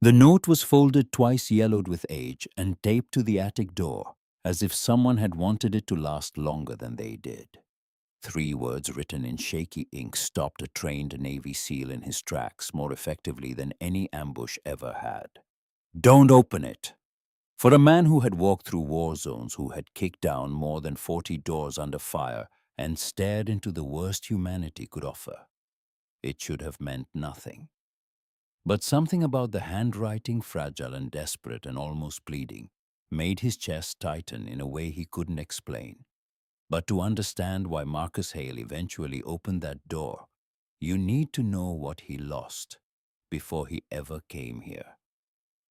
The note was folded twice, yellowed with age, and taped to the attic door, as if someone had wanted it to last longer than they did. 3 words written in shaky ink stopped a trained Navy SEAL in his tracks more effectively than any ambush ever had. Don't open it! For a man who had walked through war zones, who had kicked down more than 40 doors under fire and stared into the worst humanity could offer, it should have meant nothing. But something about the handwriting, fragile and desperate and almost pleading, made his chest tighten in a way he couldn't explain. But to understand why Marcus Hale eventually opened that door, you need to know what he lost before he ever came here.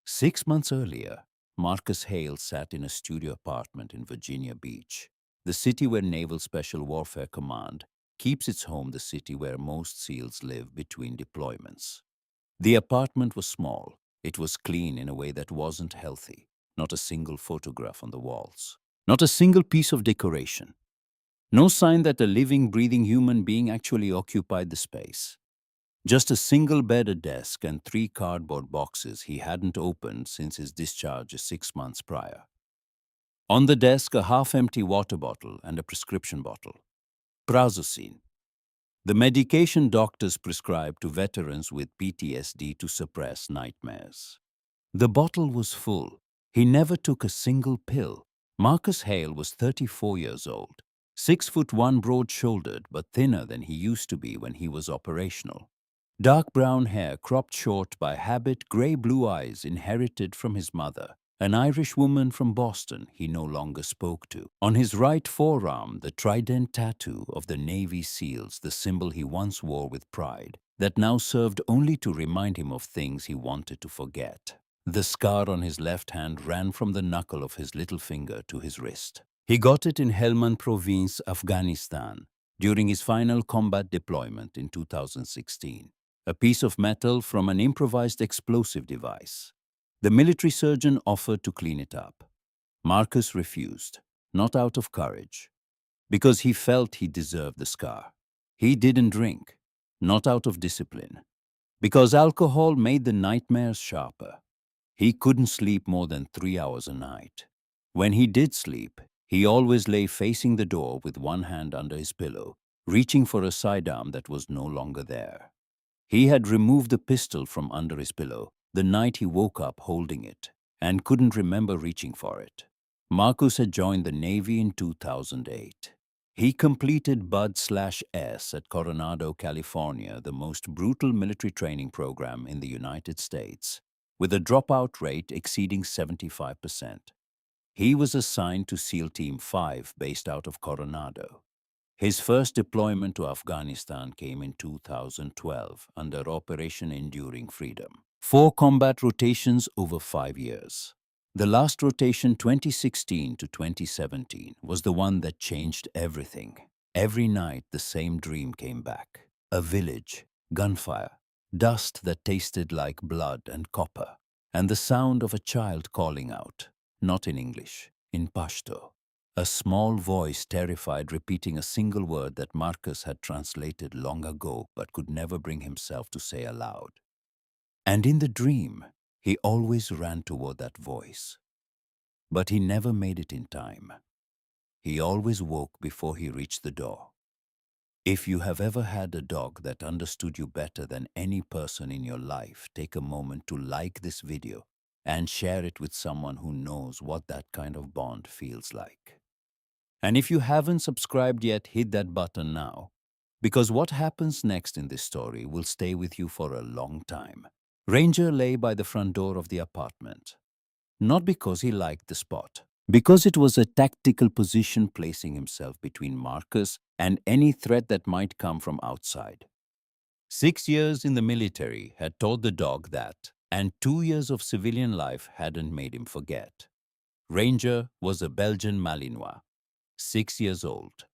6 months earlier, Marcus Hale sat in a studio apartment in Virginia Beach, the city where Naval Special Warfare Command keeps its home, the city where most SEALs live between deployments. The apartment was small. It was clean in a way that wasn't healthy. Not a single photograph on the walls. Not a single piece of decoration. No sign that a living, breathing human being actually occupied the space. Just a single bed, a desk, and 3 cardboard boxes he hadn't opened since his discharge 6 months prior. On the desk, a half-empty water bottle and a prescription bottle. Prazosin, the medication doctors prescribe to veterans with PTSD to suppress nightmares. The bottle was full. He never took a single pill. Marcus Hale was 34 years old, 6'1", broad-shouldered but thinner than he used to be when he was operational. Dark brown hair cropped short by habit, gray-blue eyes inherited from his mother, an Irish woman from Boston he no longer spoke to. On his right forearm, the trident tattoo of the Navy SEALs, the symbol he once wore with pride, that now served only to remind him of things he wanted to forget. The scar on his left hand ran from the knuckle of his little finger to his wrist. He got it in Helmand Province, Afghanistan, during his final combat deployment in 2016. A piece of metal from an improvised explosive device. The military surgeon offered to clean it up. Marcus refused, not out of courage, because he felt he deserved the scar. He didn't drink, not out of discipline, because alcohol made the nightmares sharper. He couldn't sleep more than 3 hours a night. When he did sleep, he always lay facing the door with one hand under his pillow, reaching for a sidearm that was no longer there. He had removed the pistol from under his pillow the night he woke up holding it and couldn't remember reaching for it. Marcus had joined the Navy in 2008. He completed Bud/S at Coronado, California, the most brutal military training program in the United States, with a dropout rate exceeding 75%. He was assigned to SEAL Team 5 based out of Coronado. His first deployment to Afghanistan came in 2012 under Operation Enduring Freedom. 4 combat rotations over 5 years. The last rotation, 2016 to 2017, was the one that changed everything. Every night the same dream came back. A village, gunfire, dust that tasted like blood and copper, and the sound of a child calling out, not in English, in Pashto. A small voice, terrified, repeating a single word that Marcus had translated long ago but could never bring himself to say aloud. And in the dream, he always ran toward that voice. But he never made it in time. He always woke before he reached the door. If you have ever had a dog that understood you better than any person in your life, take a moment to like this video and share it with someone who knows what that kind of bond feels like. And if you haven't subscribed yet, hit that button now, because what happens next in this story will stay with you for a long time. Ranger lay by the front door of the apartment, not because he liked the spot, because it was a tactical position, placing himself between Marcus and any threat that might come from outside. 6 years in the military had taught the dog that, and 2 years of civilian life hadn't made him forget. Ranger was a Belgian Malinois, 6 years old.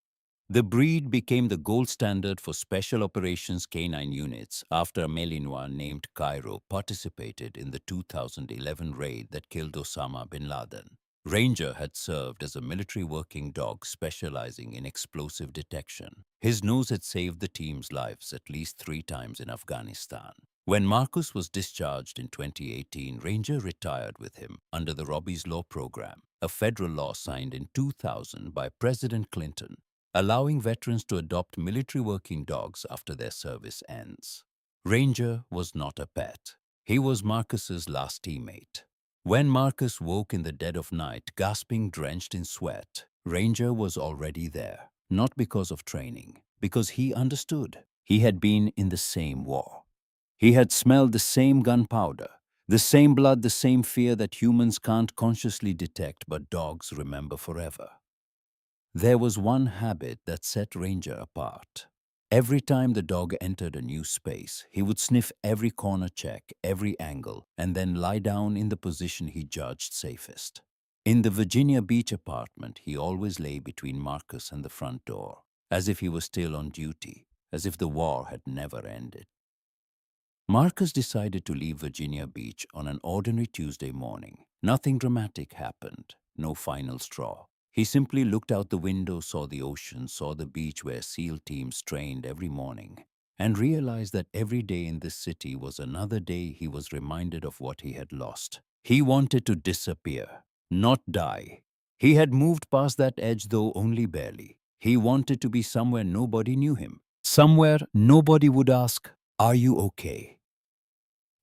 The breed became the gold standard for special operations canine units after a Malinois named Cairo participated in the 2011 raid that killed Osama bin Laden. Ranger had served as a military working dog specializing in explosive detection. His nose had saved the team's lives at least 3 times in Afghanistan. When Marcus was discharged in 2018, Ranger retired with him under the Robbie's Law Program, a federal law signed in 2000 by President Clinton, allowing veterans to adopt military working dogs after their service ends. Ranger was not a pet. He was Marcus's last teammate. When Marcus woke in the dead of night, gasping, drenched in sweat, Ranger was already there, not because of training, because he understood. He had been in the same war. He had smelled the same gunpowder, the same blood, the same fear that humans can't consciously detect but dogs remember forever. There was one habit that set Ranger apart. Every time the dog entered a new space, he would sniff every corner, check every angle, and then lie down in the position he judged safest. In the Virginia Beach apartment, he always lay between Marcus and the front door, as if he was still on duty, as if the war had never ended. Marcus decided to leave Virginia Beach on an ordinary Tuesday morning. Nothing dramatic happened, no final straw. He simply looked out the window, saw the ocean, saw the beach where SEAL teams trained every morning, and realized that every day in this city was another day he was reminded of what he had lost. He wanted to disappear, not die. He had moved past that edge, though only barely. He wanted to be somewhere nobody knew him, somewhere nobody would ask, "Are you okay?"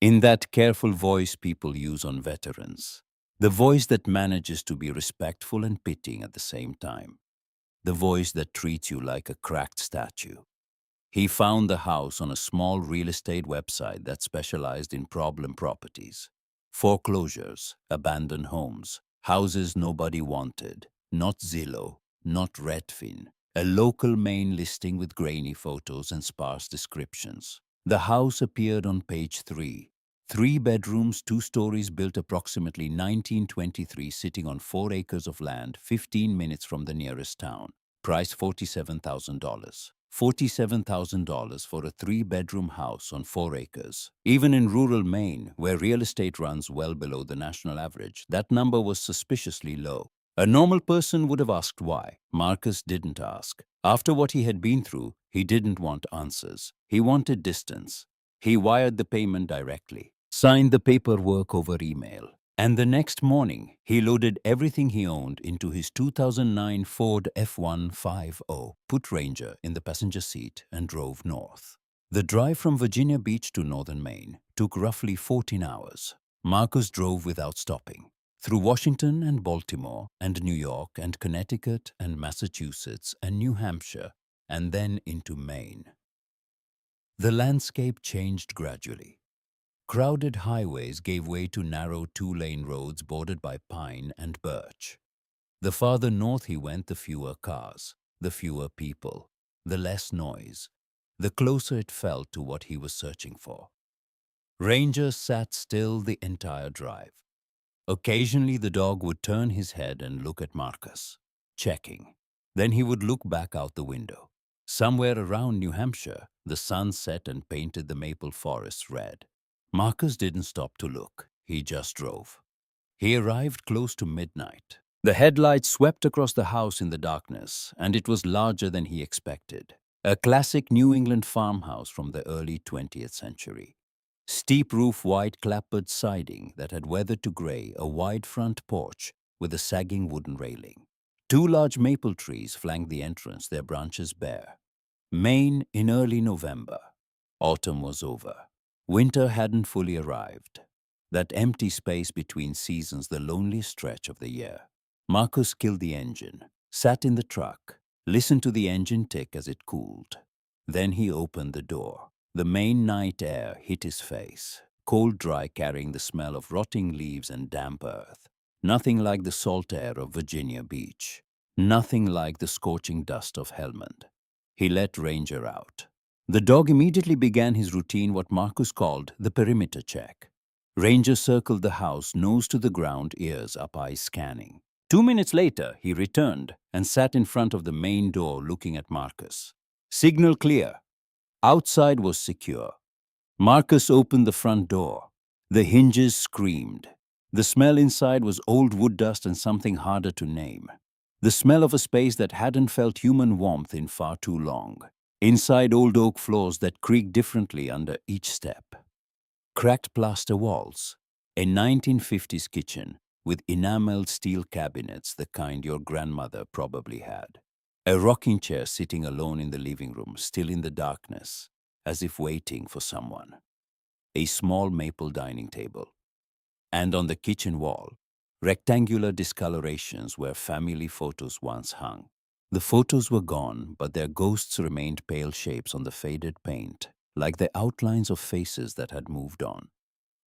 In that careful voice people use on veterans, the voice that manages to be respectful and pitying at the same time, the voice that treats you like a cracked statue. He found the house on a small real estate website that specialized in problem properties, foreclosures, abandoned homes, houses nobody wanted, not Zillow, not Redfin, a local Maine listing with grainy photos and sparse descriptions. The house appeared on page 3. 3 bedrooms, 2 stories, built approximately 1923, sitting on 4 acres of land, 15 minutes from the nearest town. Price $47,000. $47,000 for a 3-bedroom house on 4 acres. Even in rural Maine, where real estate runs well below the national average, that number was suspiciously low. A normal person would have asked why. Marcus didn't ask. After what he had been through, he didn't want answers. He wanted distance. He wired the payment directly, signed the paperwork over email, and the next morning, he loaded everything he owned into his 2009 Ford F-150, put Ranger in the passenger seat, and drove north. The drive from Virginia Beach to northern Maine took roughly 14 hours. Marcus drove without stopping, through Washington and Baltimore and New York and Connecticut and Massachusetts and New Hampshire, and then into Maine. The landscape changed gradually. Crowded highways gave way to narrow 2-lane roads bordered by pine and birch. The farther north he went, the fewer cars, the fewer people, the less noise, the closer it felt to what he was searching for. Ranger sat still the entire drive. Occasionally the dog would turn his head and look at Marcus, checking. Then he would look back out the window. Somewhere around New Hampshire, the sun set and painted the maple forests red. Marcus didn't stop to look. He just drove. He arrived close to midnight. The headlights swept across the house in the darkness, and it was larger than he expected. A classic New England farmhouse from the early 20th century. Steep roof, white clapboard siding that had weathered to gray, a wide front porch with a sagging wooden railing. 2 large maple trees flanked the entrance, their branches bare. Maine in early November. Autumn was over. Winter hadn't fully arrived. That empty space between seasons, the loneliest stretch of the year. Marcus killed the engine, sat in the truck, listened to the engine tick as it cooled. Then he opened the door. The Maine night air hit his face, cold, dry, carrying the smell of rotting leaves and damp earth. Nothing like the salt air of Virginia Beach. Nothing like the scorching dust of Helmand. He let Ranger out. The dog immediately began his routine, what Marcus called the perimeter check. Ranger circled the house, nose to the ground, ears up, eyes scanning. 2 minutes later, he returned and sat in front of the main door looking at Marcus. Signal clear. Outside was secure. Marcus opened the front door. The hinges screamed. The smell inside was old wood dust and something harder to name. The smell of a space that hadn't felt human warmth in far too long. Inside, old oak floors that creaked differently under each step. Cracked plaster walls, a 1950s kitchen with enameled steel cabinets, the kind your grandmother probably had. A rocking chair sitting alone in the living room, still in the darkness, as if waiting for someone. A small maple dining table. And on the kitchen wall, rectangular discolorations where family photos once hung. The photos were gone, but their ghosts remained pale shapes on the faded paint, like the outlines of faces that had moved on.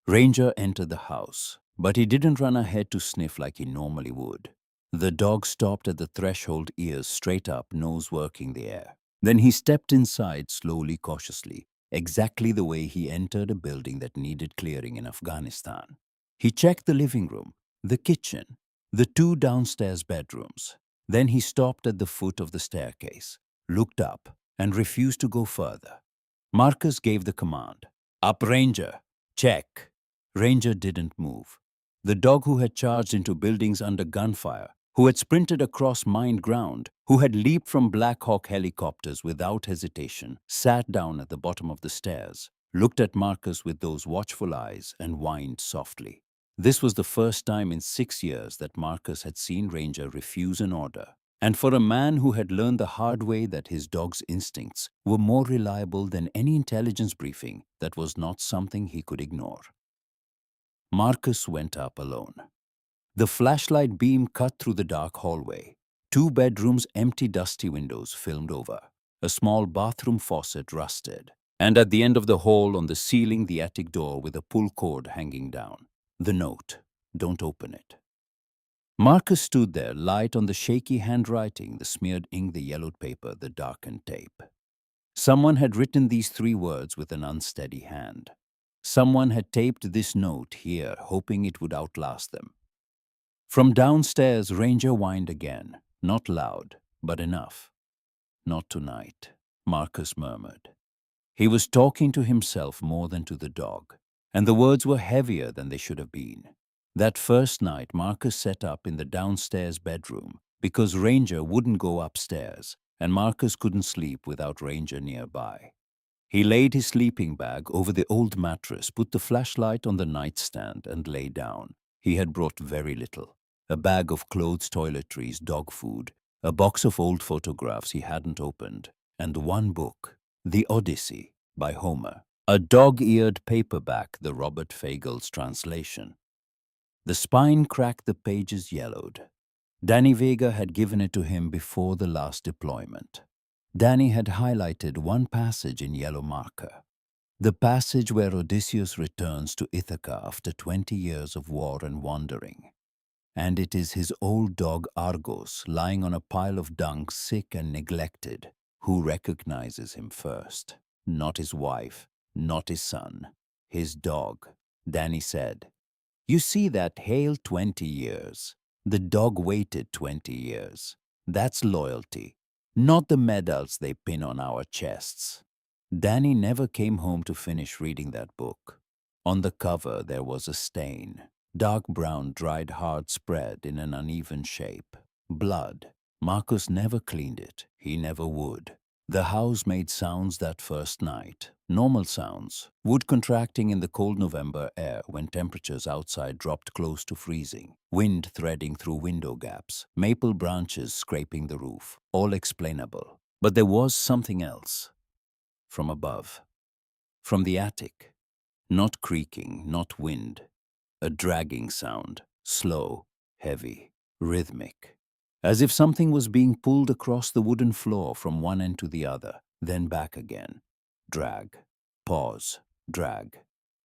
Ranger entered the house, but he didn't run ahead to sniff like he normally would. The dog stopped at the threshold, ears straight up, nose working the air. Then he stepped inside slowly, cautiously, exactly the way he entered a building that needed clearing in Afghanistan. He checked the living room, the kitchen, the two downstairs bedrooms. Then he stopped at the foot of the staircase, looked up, and refused to go further. Marcus gave the command, "Up, Ranger! Check!" Ranger didn't move. The dog who had charged into buildings under gunfire, who had sprinted across mined ground, who had leaped from Black Hawk helicopters without hesitation, sat down at the bottom of the stairs, looked at Marcus with those watchful eyes, and whined softly. This was the first time in 6 years that Marcus had seen Ranger refuse an order. And for a man who had learned the hard way that his dog's instincts were more reliable than any intelligence briefing, that was not something he could ignore. Marcus went up alone. The flashlight beam cut through the dark hallway. 2 bedrooms, empty, dusty windows filmed over. A small bathroom faucet rusted. And at the end of the hall, on the ceiling, the attic door with a pull cord hanging down. The note, "Don't open it." Marcus stood there, light on the shaky handwriting, the smeared ink, the yellowed paper, the darkened tape. Someone had written these 3 words with an unsteady hand. Someone had taped this note here, hoping it would outlast them. From downstairs, Ranger whined again, not loud, but enough. "Not tonight," Marcus murmured. He was talking to himself more than to the dog, and the words were heavier than they should have been. That first night, Marcus sat up in the downstairs bedroom because Ranger wouldn't go upstairs, and Marcus couldn't sleep without Ranger nearby. He laid his sleeping bag over the old mattress, put the flashlight on the nightstand, and lay down. He had brought very little. A bag of clothes, toiletries, dog food, a box of old photographs he hadn't opened, and 1 book, The Odyssey by Homer, a dog-eared paperback, the Robert Fagles translation. The spine cracked, the pages yellowed. Danny Vega had given it to him before the last deployment. Danny had highlighted 1 passage in yellow marker. The passage where Odysseus returns to Ithaca after 20 years of war and wandering. And it is his old dog Argos, lying on a pile of dung, sick and neglected, who recognizes him first. Not his wife, not his son, his dog. Danny said, "You see that hail 20 years. The dog waited 20 years. That's loyalty, not the medals they pin on our chests." Danny never came home to finish reading that book. On the cover there was a stain. Dark brown, dried, hard spread in an uneven shape. Blood. Marcus never cleaned it. He never would. The house made sounds that first night. Normal sounds. Wood contracting in the cold November air when temperatures outside dropped close to freezing. Wind threading through window gaps. Maple branches scraping the roof. All explainable. But there was something else. From above. From the attic. Not creaking, not wind. A dragging sound, slow, heavy, rhythmic, as if something was being pulled across the wooden floor from one end to the other, then back again. Drag, pause, drag.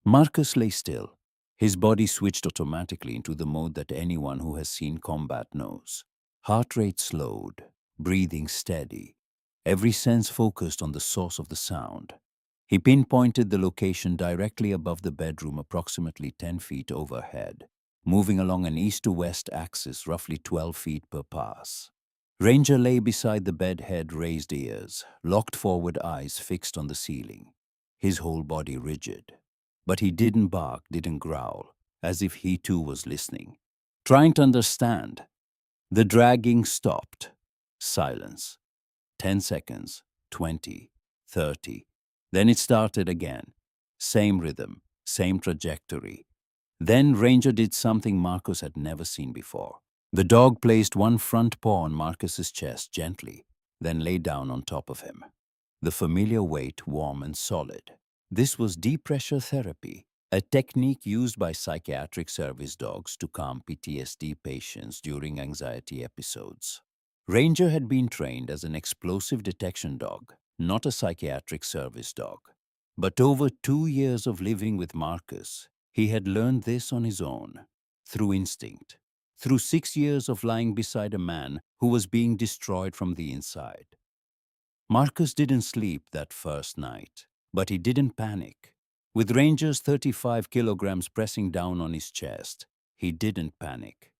Marcus lay still. His body switched automatically into the mode that anyone who has seen combat knows. Heart rate slowed, breathing steady, every sense focused on the source of the sound. He pinpointed the location directly above the bedroom, approximately 10 feet overhead, moving along an east to west axis, roughly 12 feet per pass. Ranger lay beside the bed, head raised, ears, locked forward, eyes fixed on the ceiling, his whole body rigid. But he didn't bark, didn't growl, as if he too was listening, trying to understand. The dragging stopped. Silence. 10 seconds, 20, 30. Then it started again. Same rhythm, same trajectory. Then Ranger did something Marcus had never seen before. The dog placed one front paw on Marcus's chest gently, then lay down on top of him. The familiar weight warm and solid. This was deep pressure therapy, a technique used by psychiatric service dogs to calm PTSD patients during anxiety episodes. Ranger had been trained as an explosive detection dog, not a psychiatric service dog. But over 2 years of living with Marcus, he had learned this on his own, through instinct, through 6 years of lying beside a man who was being destroyed from the inside. Marcus didn't sleep that first night, but he didn't panic. With Ranger's 35 kilograms pressing down on his chest, he didn't panic.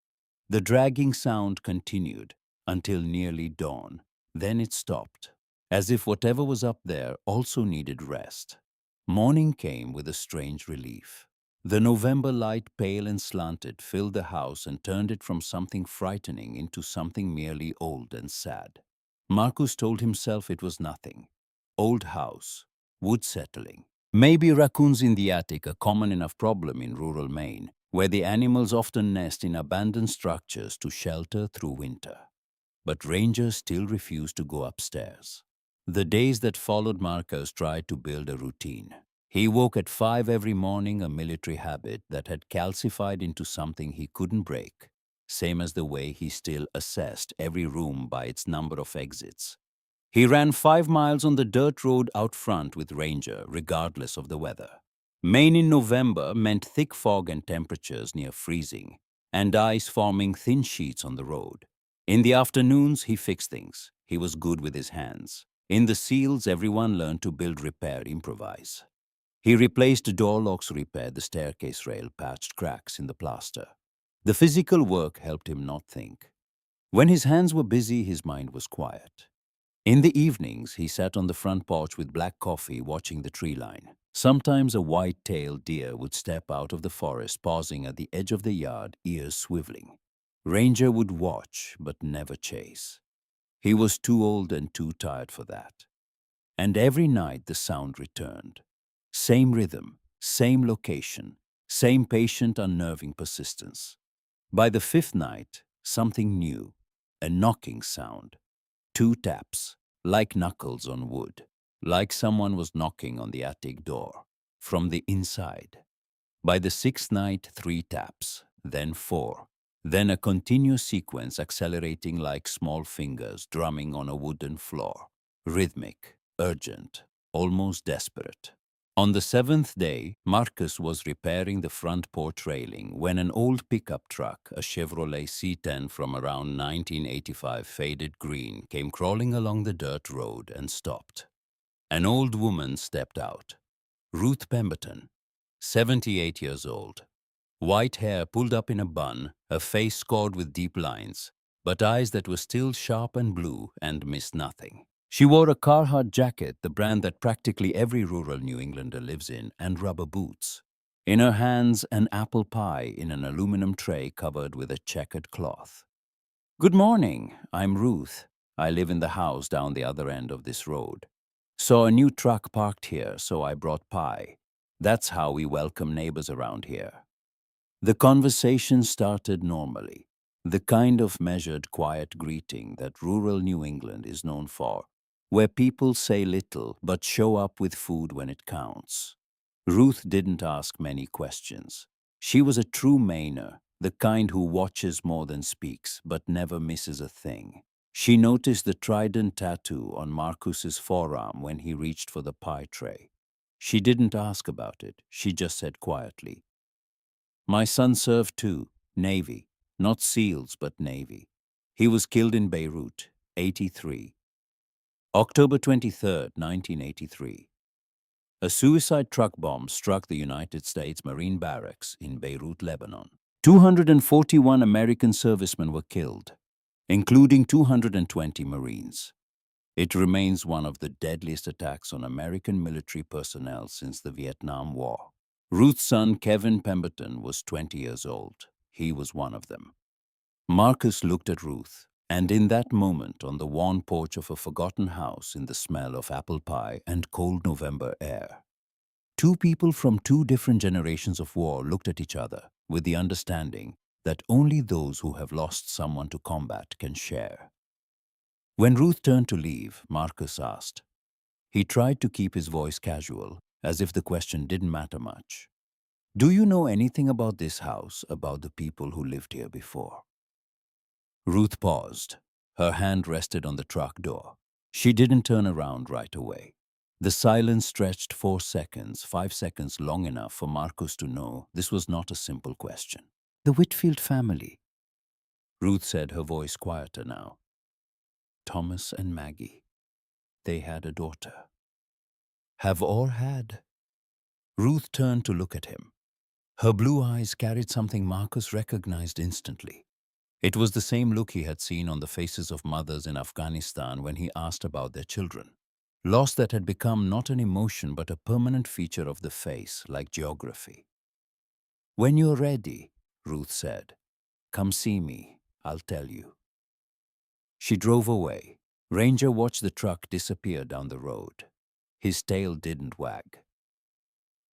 The dragging sound continued until nearly dawn. Then it stopped, as if whatever was up there also needed rest. Morning came with a strange relief. The November light, pale and slanted, filled the house and turned it from something frightening into something merely old and sad. Marcus told himself it was nothing. Old house, wood settling. Maybe raccoons in the attic, a common enough problem in rural Maine, where the animals often nest in abandoned structures to shelter through winter. But Ranger still refused to go upstairs. The days that followed, Marcus tried to build a routine. He woke at 5 every morning, a military habit that had calcified into something he couldn't break, same as the way he still assessed every room by its number of exits. He ran 5 miles on the dirt road out front with Ranger, regardless of the weather. Maine in November meant thick fog and temperatures near freezing, and ice forming thin sheets on the road. In the afternoons, he fixed things. He was good with his hands. In the seals, everyone learned to build, repair, improvise. He replaced door locks, repaired the staircase rail, patched cracks in the plaster. The physical work helped him not think. When his hands were busy, his mind was quiet. In the evenings, he sat on the front porch with black coffee, watching the tree line. Sometimes a white-tailed deer would step out of the forest, pausing at the edge of the yard, ears swiveling. Ranger would watch, but never chase. He was too old and too tired for that. And every night the sound returned. Same rhythm, same location, same patient, unnerving persistence. By the 5th night, something new, a knocking sound. 2 taps, like knuckles on wood, like someone was knocking on the attic door, from the inside. By the 6th night, 3 taps, then 4, then a continuous sequence accelerating like small fingers drumming on a wooden floor, rhythmic, urgent, almost desperate. On the 7th day, Marcus was repairing the front porch railing when an old pickup truck, a Chevrolet C10 from around 1985, faded green, came crawling along the dirt road and stopped. An old woman stepped out. Ruth Pemberton, 78 years old. White hair pulled up in a bun, her face scored with deep lines, but eyes that were still sharp and blue and missed nothing. She wore a Carhartt jacket, the brand that practically every rural New Englander lives in, and rubber boots. In her hands, an apple pie in an aluminum tray covered with a checkered cloth. "Good morning, I'm Ruth. I live in the house down the other end of this road. Saw a new truck parked here, so I brought pie. That's how we welcome neighbors around here." The conversation started normally, the kind of measured, quiet greeting that rural New England is known for, where people say little but show up with food when it counts. Ruth didn't ask many questions. She was a true Mainer, the kind who watches more than speaks but never misses a thing. She noticed the trident tattoo on Marcus's forearm when he reached for the pie tray. She didn't ask about it. She just said quietly, "My son served too, Navy, not SEALs but Navy. He was killed in Beirut, 83. October 23, 1983. A suicide truck bomb struck the United States Marine Barracks in Beirut, Lebanon. 241 American servicemen were killed, including 220 Marines. It remains one of the deadliest attacks on American military personnel since the Vietnam War. Ruth's son, Kevin Pemberton, was 20 years old. He was one of them. Marcus looked at Ruth, and in that moment, on the worn porch of a forgotten house in the smell of apple pie and cold November air, Two people from two different generations of war looked at each other with the understanding that only those who have lost someone to combat can share. When Ruth turned to leave, Marcus asked. He tried to keep his voice casual, as if the question didn't matter much. Do you know anything about this house, about the people who lived here before? Ruth paused. Her hand rested on the truck door. She didn't turn around right away. The silence stretched 4 seconds, 5 seconds long enough for Marcus to know this was not a simple question. The Whitfield family, Ruth said, her voice quieter now. Thomas and Maggie. They had a daughter. Have or had? Ruth turned to look at him. Her blue eyes carried something Marcus recognized instantly. It was the same look he had seen on the faces of mothers in Afghanistan when he asked about their children. Loss that had become not an emotion but a permanent feature of the face, like geography. When you're ready, Ruth said, come see me, I'll tell you. She drove away. Ranger watched the truck disappear down the road. His tail didn't wag.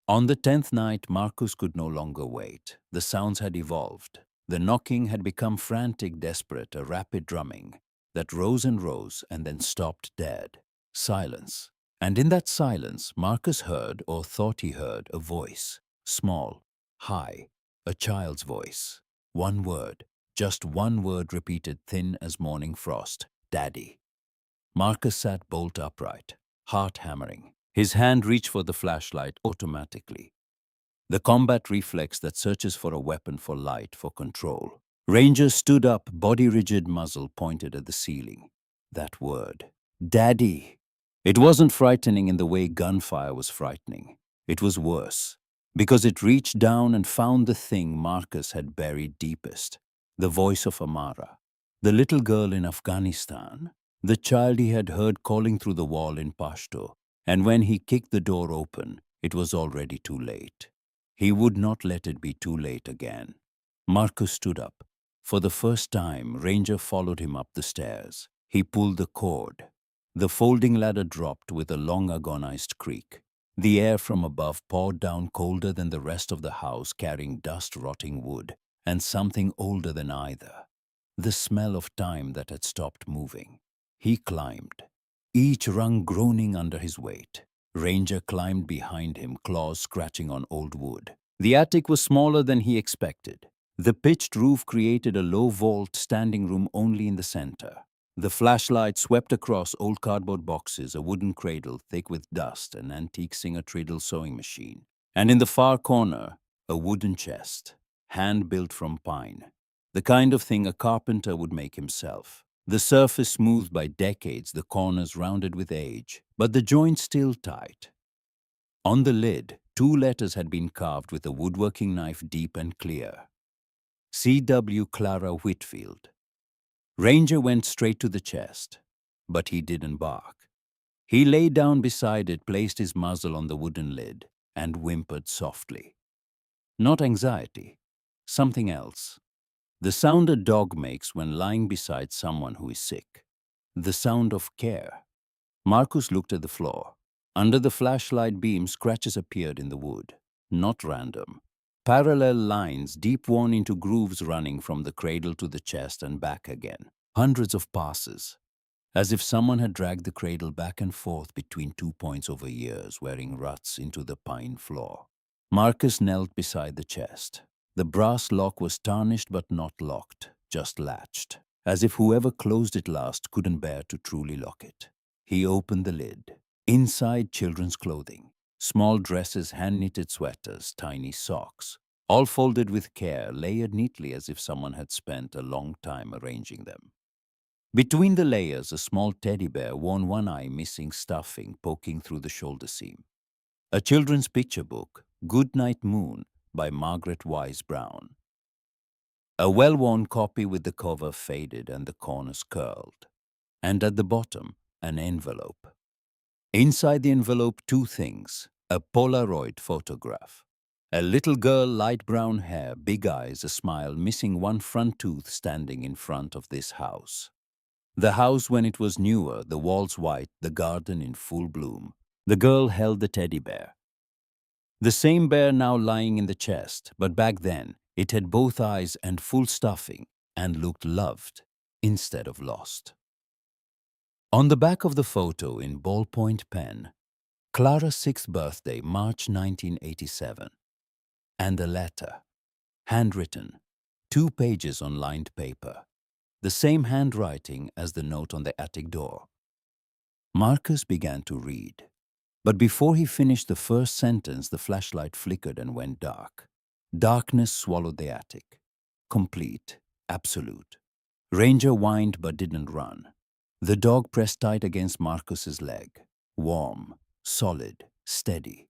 On the 10th night, Marcus could no longer wait. The sounds had evolved. The knocking had become frantic, desperate, a rapid drumming that rose and then stopped dead. Silence. And in that silence, Marcus heard, or thought he heard, a voice. Small, high, a child's voice. One word, just one word repeated thin as morning frost. Daddy. Marcus sat bolt upright, heart hammering. His hand reached for the flashlight automatically. The combat reflex that searches for a weapon for light, for control. Ranger stood up, body rigid, muzzle pointed at the ceiling. That word. Daddy. It wasn't frightening in the way gunfire was frightening. It was worse, because it reached down and found the thing Marcus had buried deepest. The voice of Amara. The little girl in Afghanistan. The child he had heard calling through the wall in Pashto. And when he kicked the door open, it was already too late. He would not let it be too late again. Marcus stood up. For the first time, Ranger followed him up the stairs. He pulled the cord. The folding ladder dropped with a long agonized creak. The air from above poured down colder than the rest of the house, carrying dust, rotting wood, and something older than either. The smell of time that had stopped moving. He climbed, each rung groaning under his weight. Ranger climbed behind him, claws scratching on old wood. The attic was smaller than he expected. The pitched roof created a low vault, standing room only in the center. The flashlight swept across old cardboard boxes, a wooden cradle thick with dust, an antique Singer-Treadle sewing machine. And in the far corner, a wooden chest, hand-built from pine. The kind of thing a carpenter would make himself. The surface smoothed by decades, the corners rounded with age, but the joints still tight. On the lid, 2 letters had been carved with a woodworking knife, deep and clear. C.W. Clara Whitfield. Ranger went straight to the chest, but he didn't bark. He lay down beside it, placed his muzzle on the wooden lid, and whimpered softly. Not anxiety, something else. The sound a dog makes when lying beside someone who is sick. The sound of care. Marcus looked at the floor. Under the flashlight beam, scratches appeared in the wood. Not random. Parallel lines, deep worn into grooves running from the cradle to the chest and back again. Hundreds of passes. As if someone had dragged the cradle back and forth between 2 points over years, wearing ruts into the pine floor. Marcus knelt beside the chest. The brass lock was tarnished but not locked, just latched, as if whoever closed it last couldn't bear to truly lock it. He opened the lid. Inside, children's clothing. Small dresses, hand-knitted sweaters, tiny socks. All folded with care, layered neatly as if someone had spent a long time arranging them. Between the layers, a small teddy bear, worn one eye, missing stuffing, poking through the shoulder seam. A children's picture book, Goodnight Moon, by Margaret Wise Brown. A well-worn copy with the cover faded and the corners curled. And at the bottom, an envelope. Inside the envelope, 2 things. A Polaroid photograph. A little girl, light brown hair, big eyes, a smile, missing one front tooth, standing in front of this house. The house when it was newer, the walls white, the garden in full bloom. The girl held the teddy bear. The same bear now lying in the chest, but back then it had both eyes and full stuffing and looked loved instead of lost. On the back of the photo in ballpoint pen, Clara's 6th birthday, March 1987, and a letter, handwritten, 2 pages on lined paper, the same handwriting as the note on the attic door. Marcus began to read, but before he finished the first sentence, the flashlight flickered and went dark. Darkness swallowed the attic. Complete, absolute. Ranger whined but didn't run. The dog pressed tight against Marcus's leg, warm, solid, steady.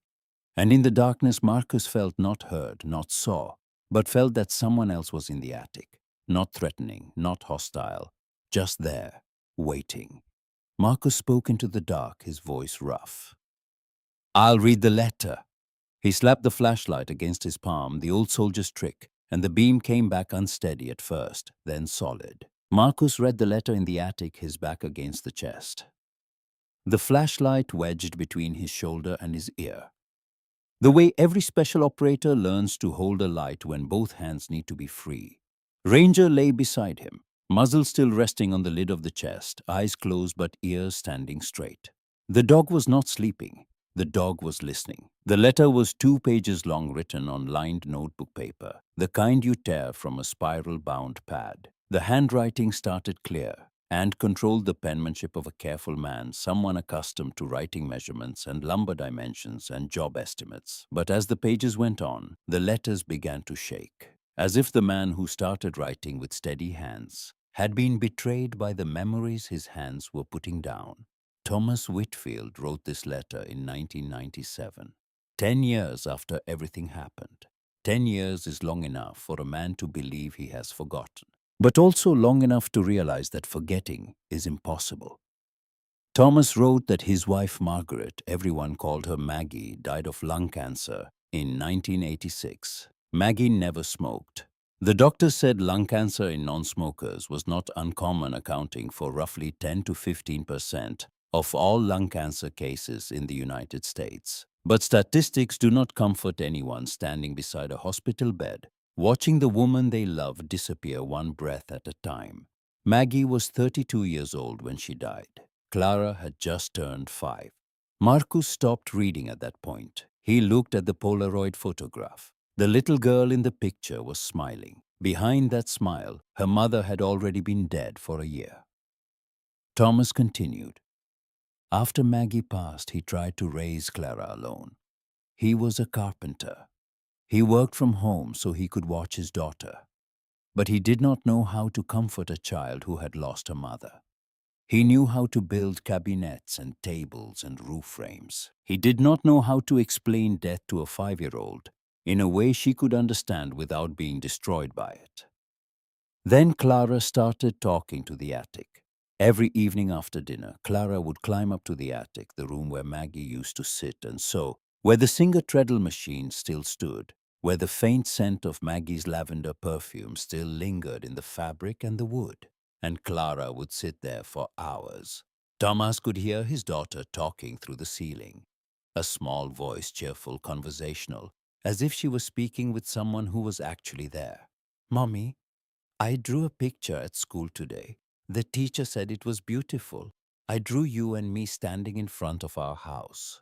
And in the darkness, Marcus felt not heard, not saw, but felt that someone else was in the attic. Not threatening, not hostile, just there, waiting. Marcus spoke into the dark, his voice rough. "I'll read the letter." He slapped the flashlight against his palm, the old soldier's trick, and the beam came back unsteady at first, then solid. Marcus read the letter in the attic, his back against the chest. The flashlight wedged between his shoulder and his ear. The way every special operator learns to hold a light when both hands need to be free. Ranger lay beside him, muzzle still resting on the lid of the chest, eyes closed but ears standing straight. The dog was not sleeping. The dog was listening. The letter was 2 pages long, written on lined notebook paper, the kind you tear from a spiral-bound pad. The handwriting started clear and controlled the penmanship of a careful man, someone accustomed to writing measurements and lumber dimensions and job estimates. But as the pages went on, the letters began to shake, as if the man who started writing with steady hands had been betrayed by the memories his hands were putting down. Thomas Whitfield wrote this letter in 1997, 10 years after everything happened. 10 years is long enough for a man to believe he has forgotten, but also long enough to realize that forgetting is impossible. Thomas wrote that his wife Margaret, everyone called her Maggie, died of lung cancer in 1986. Maggie never smoked. The doctor said lung cancer in non-smokers was not uncommon, accounting for roughly 10 to 15% of all lung cancer cases in the United States. But statistics do not comfort anyone standing beside a hospital bed, watching the woman they love disappear one breath at a time. Maggie was 32 years old when she died. Clara had just turned 5. Marcus stopped reading at that point. He looked at the Polaroid photograph. The little girl in the picture was smiling. Behind that smile, her mother had already been dead for a year. Thomas continued. After Maggie passed, he tried to raise Clara alone. He was a carpenter. He worked from home so he could watch his daughter. But he did not know how to comfort a child who had lost her mother. He knew how to build cabinets and tables and roof frames. He did not know how to explain death to a 5-year-old in a way she could understand without being destroyed by it. Then Clara started talking to the attic. Every evening after dinner, Clara would climb up to the attic, the room where Maggie used to sit and sew, where the Singer treadle machine still stood, where the faint scent of Maggie's lavender perfume still lingered in the fabric and the wood. And Clara would sit there for hours. Thomas could hear his daughter talking through the ceiling. A small voice, cheerful, conversational, as if she was speaking with someone who was actually there. "Mommy, I drew a picture at school today. The teacher said it was beautiful. I drew you and me standing in front of our house."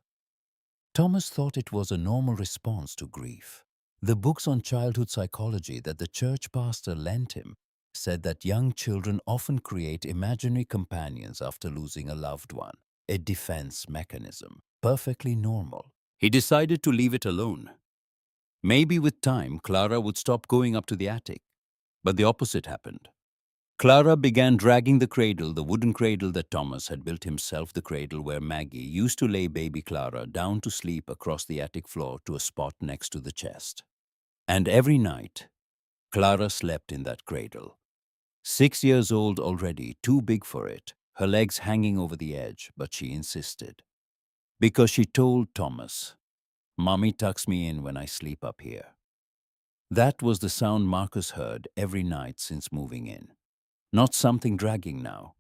Thomas thought it was a normal response to grief. The books on childhood psychology that the church pastor lent him said that young children often create imaginary companions after losing a loved one, a defense mechanism, perfectly normal. He decided to leave it alone. Maybe with time, Clara would stop going up to the attic. But the opposite happened. Clara began dragging the cradle, the wooden cradle that Thomas had built himself, the cradle where Maggie used to lay baby Clara down to sleep, across the attic floor to a spot next to the chest. And every night, Clara slept in that cradle. 6 years old already, too big for it, her legs hanging over the edge, but she insisted. Because she told Thomas, "Mommy tucks me in when I sleep up here." That was the sound Marcus heard every night since moving in. Not something dragging now,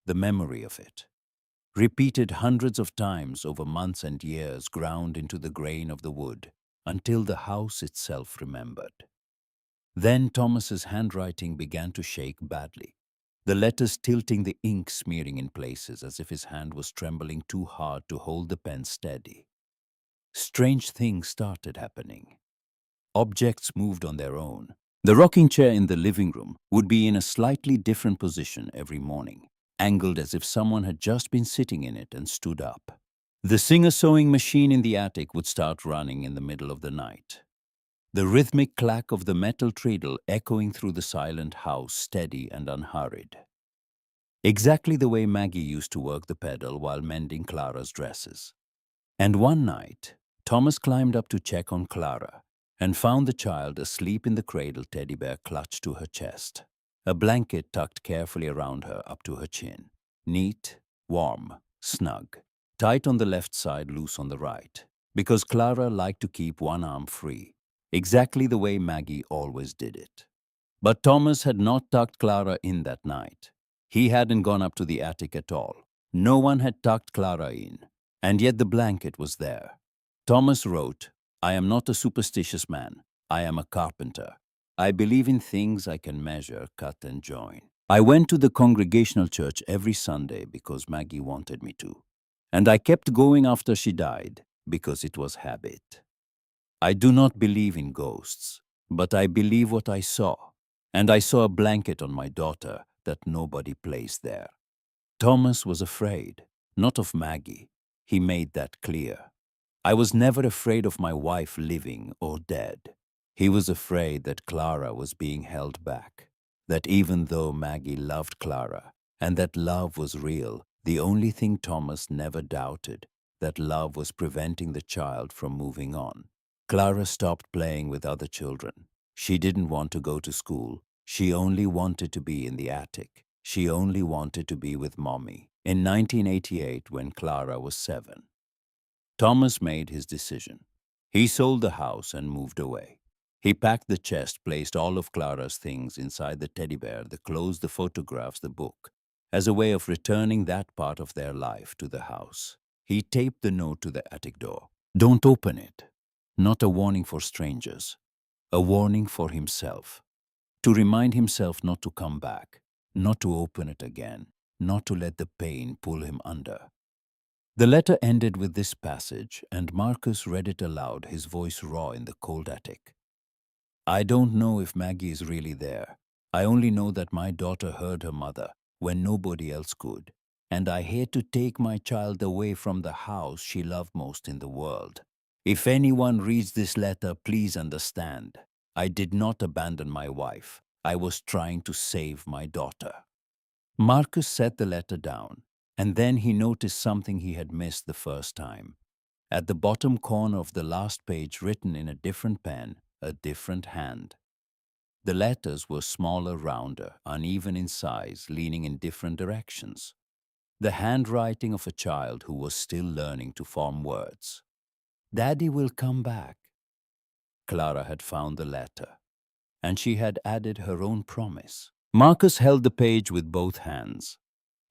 the memory of it. Repeated hundreds of times over months and years, ground into the grain of the wood. until the house itself remembered. Then Thomas's handwriting began to shake badly, the letters tilting, the ink smearing in places as if his hand was trembling too hard to hold the pen steady. Strange things started happening. Objects moved on their own. The rocking chair in the living room would be in a slightly different position every morning, angled as if someone had just been sitting in it and stood up. The singer-sewing machine in the attic would start running in the middle of the night, the rhythmic clack of the metal treadle echoing through the silent house, steady and unhurried. Exactly the way Maggie used to work the pedal while mending Clara's dresses. And one night, Thomas climbed up to check on Clara and found the child asleep in the cradle, teddy bear clutched to her chest, a blanket tucked carefully around her up to her chin. Neat, warm, snug, tight on the left side, loose on the right, because Clara liked to keep one arm free, exactly the way Maggie always did it. But Thomas had not tucked Clara in that night. He hadn't gone up to the attic at all. No one had tucked Clara in, and yet the blanket was there. Thomas wrote, "I am not a superstitious man. I am a carpenter. I believe in things I can measure, cut, and join. I went to the Congregational church every Sunday because Maggie wanted me to. And I kept going after she died because it was habit. I do not believe in ghosts, but I believe what I saw. And I saw a blanket on my daughter that nobody placed there." Thomas was afraid, not of Maggie. He made that clear. "I was never afraid of my wife living or dead." He was afraid that Clara was being held back, that even though Maggie loved Clara, and that love was real, the only thing Thomas never doubted, that love was preventing the child from moving on. Clara stopped playing with other children. She didn't want to go to school. She only wanted to be in the attic. She only wanted to be with Mommy. In 1988, when Clara was 7, Thomas made his decision. He sold the house and moved away. He packed the chest, placed all of Clara's things inside the teddy bear, the clothes, the photographs, the book, as a way of returning that part of their life to the house. He taped the note to the attic door. "Don't open it." Not a warning for strangers, a warning for himself. To remind himself not to come back, not to open it again, not to let the pain pull him under. The letter ended with this passage, and Marcus read it aloud, his voice raw in the cold attic. "I don't know if Maggie is really there. I only know that my daughter heard her mother when nobody else could, and I hate to take my child away from the house she loved most in the world. If anyone reads this letter, please understand. I did not abandon my wife. I was trying to save my daughter." Marcus set the letter down, and then he noticed something he had missed the first time. At the bottom corner of the last page, written in a different pen, a different hand. The letters were smaller, rounder, uneven in size, leaning in different directions. The handwriting of a child who was still learning to form words. "Daddy will come back." Clara had found the letter, and she had added her own promise. Marcus held the page with both hands,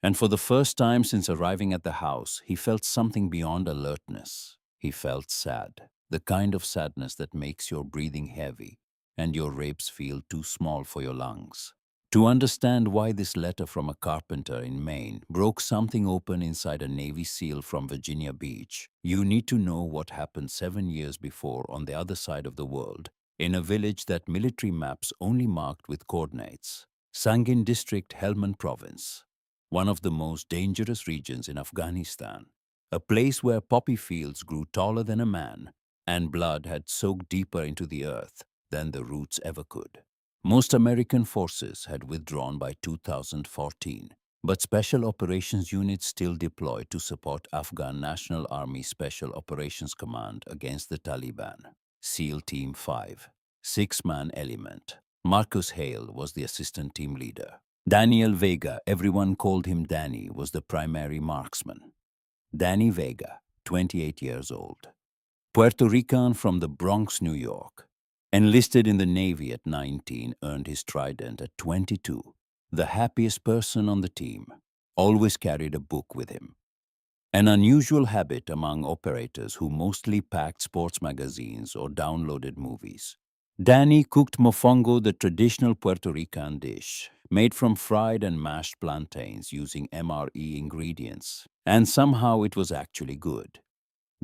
and for the first time since arriving at the house, he felt something beyond alertness. He felt sad, the kind of sadness that makes your breathing heavy and your ribs feel too small for your lungs. To understand why this letter from a carpenter in Maine broke something open inside a Navy SEAL from Virginia Beach, you need to know what happened 7 years before on the other side of the world, in a village that military maps only marked with coordinates. Sangin District, Helmand Province, one of the most dangerous regions in Afghanistan, a place where poppy fields grew taller than a man and blood had soaked deeper into the earth than the roots ever could. Most American forces had withdrawn by 2014, but Special Operations units still deployed to support Afghan National Army Special Operations Command against the Taliban. SEAL Team 5, 6-man element. Marcus Hale was the assistant team leader. Daniel Vega, everyone called him Danny, was the primary marksman. Danny Vega, 28 years old. Puerto Rican from the Bronx, New York. Enlisted in the Navy at 19, earned his trident at 22. The happiest person on the team. Always carried a book with him. An unusual habit among operators who mostly packed sports magazines or downloaded movies. Danny cooked mofongo, the traditional Puerto Rican dish, made from fried and mashed plantains using MRE ingredients, and somehow it was actually good.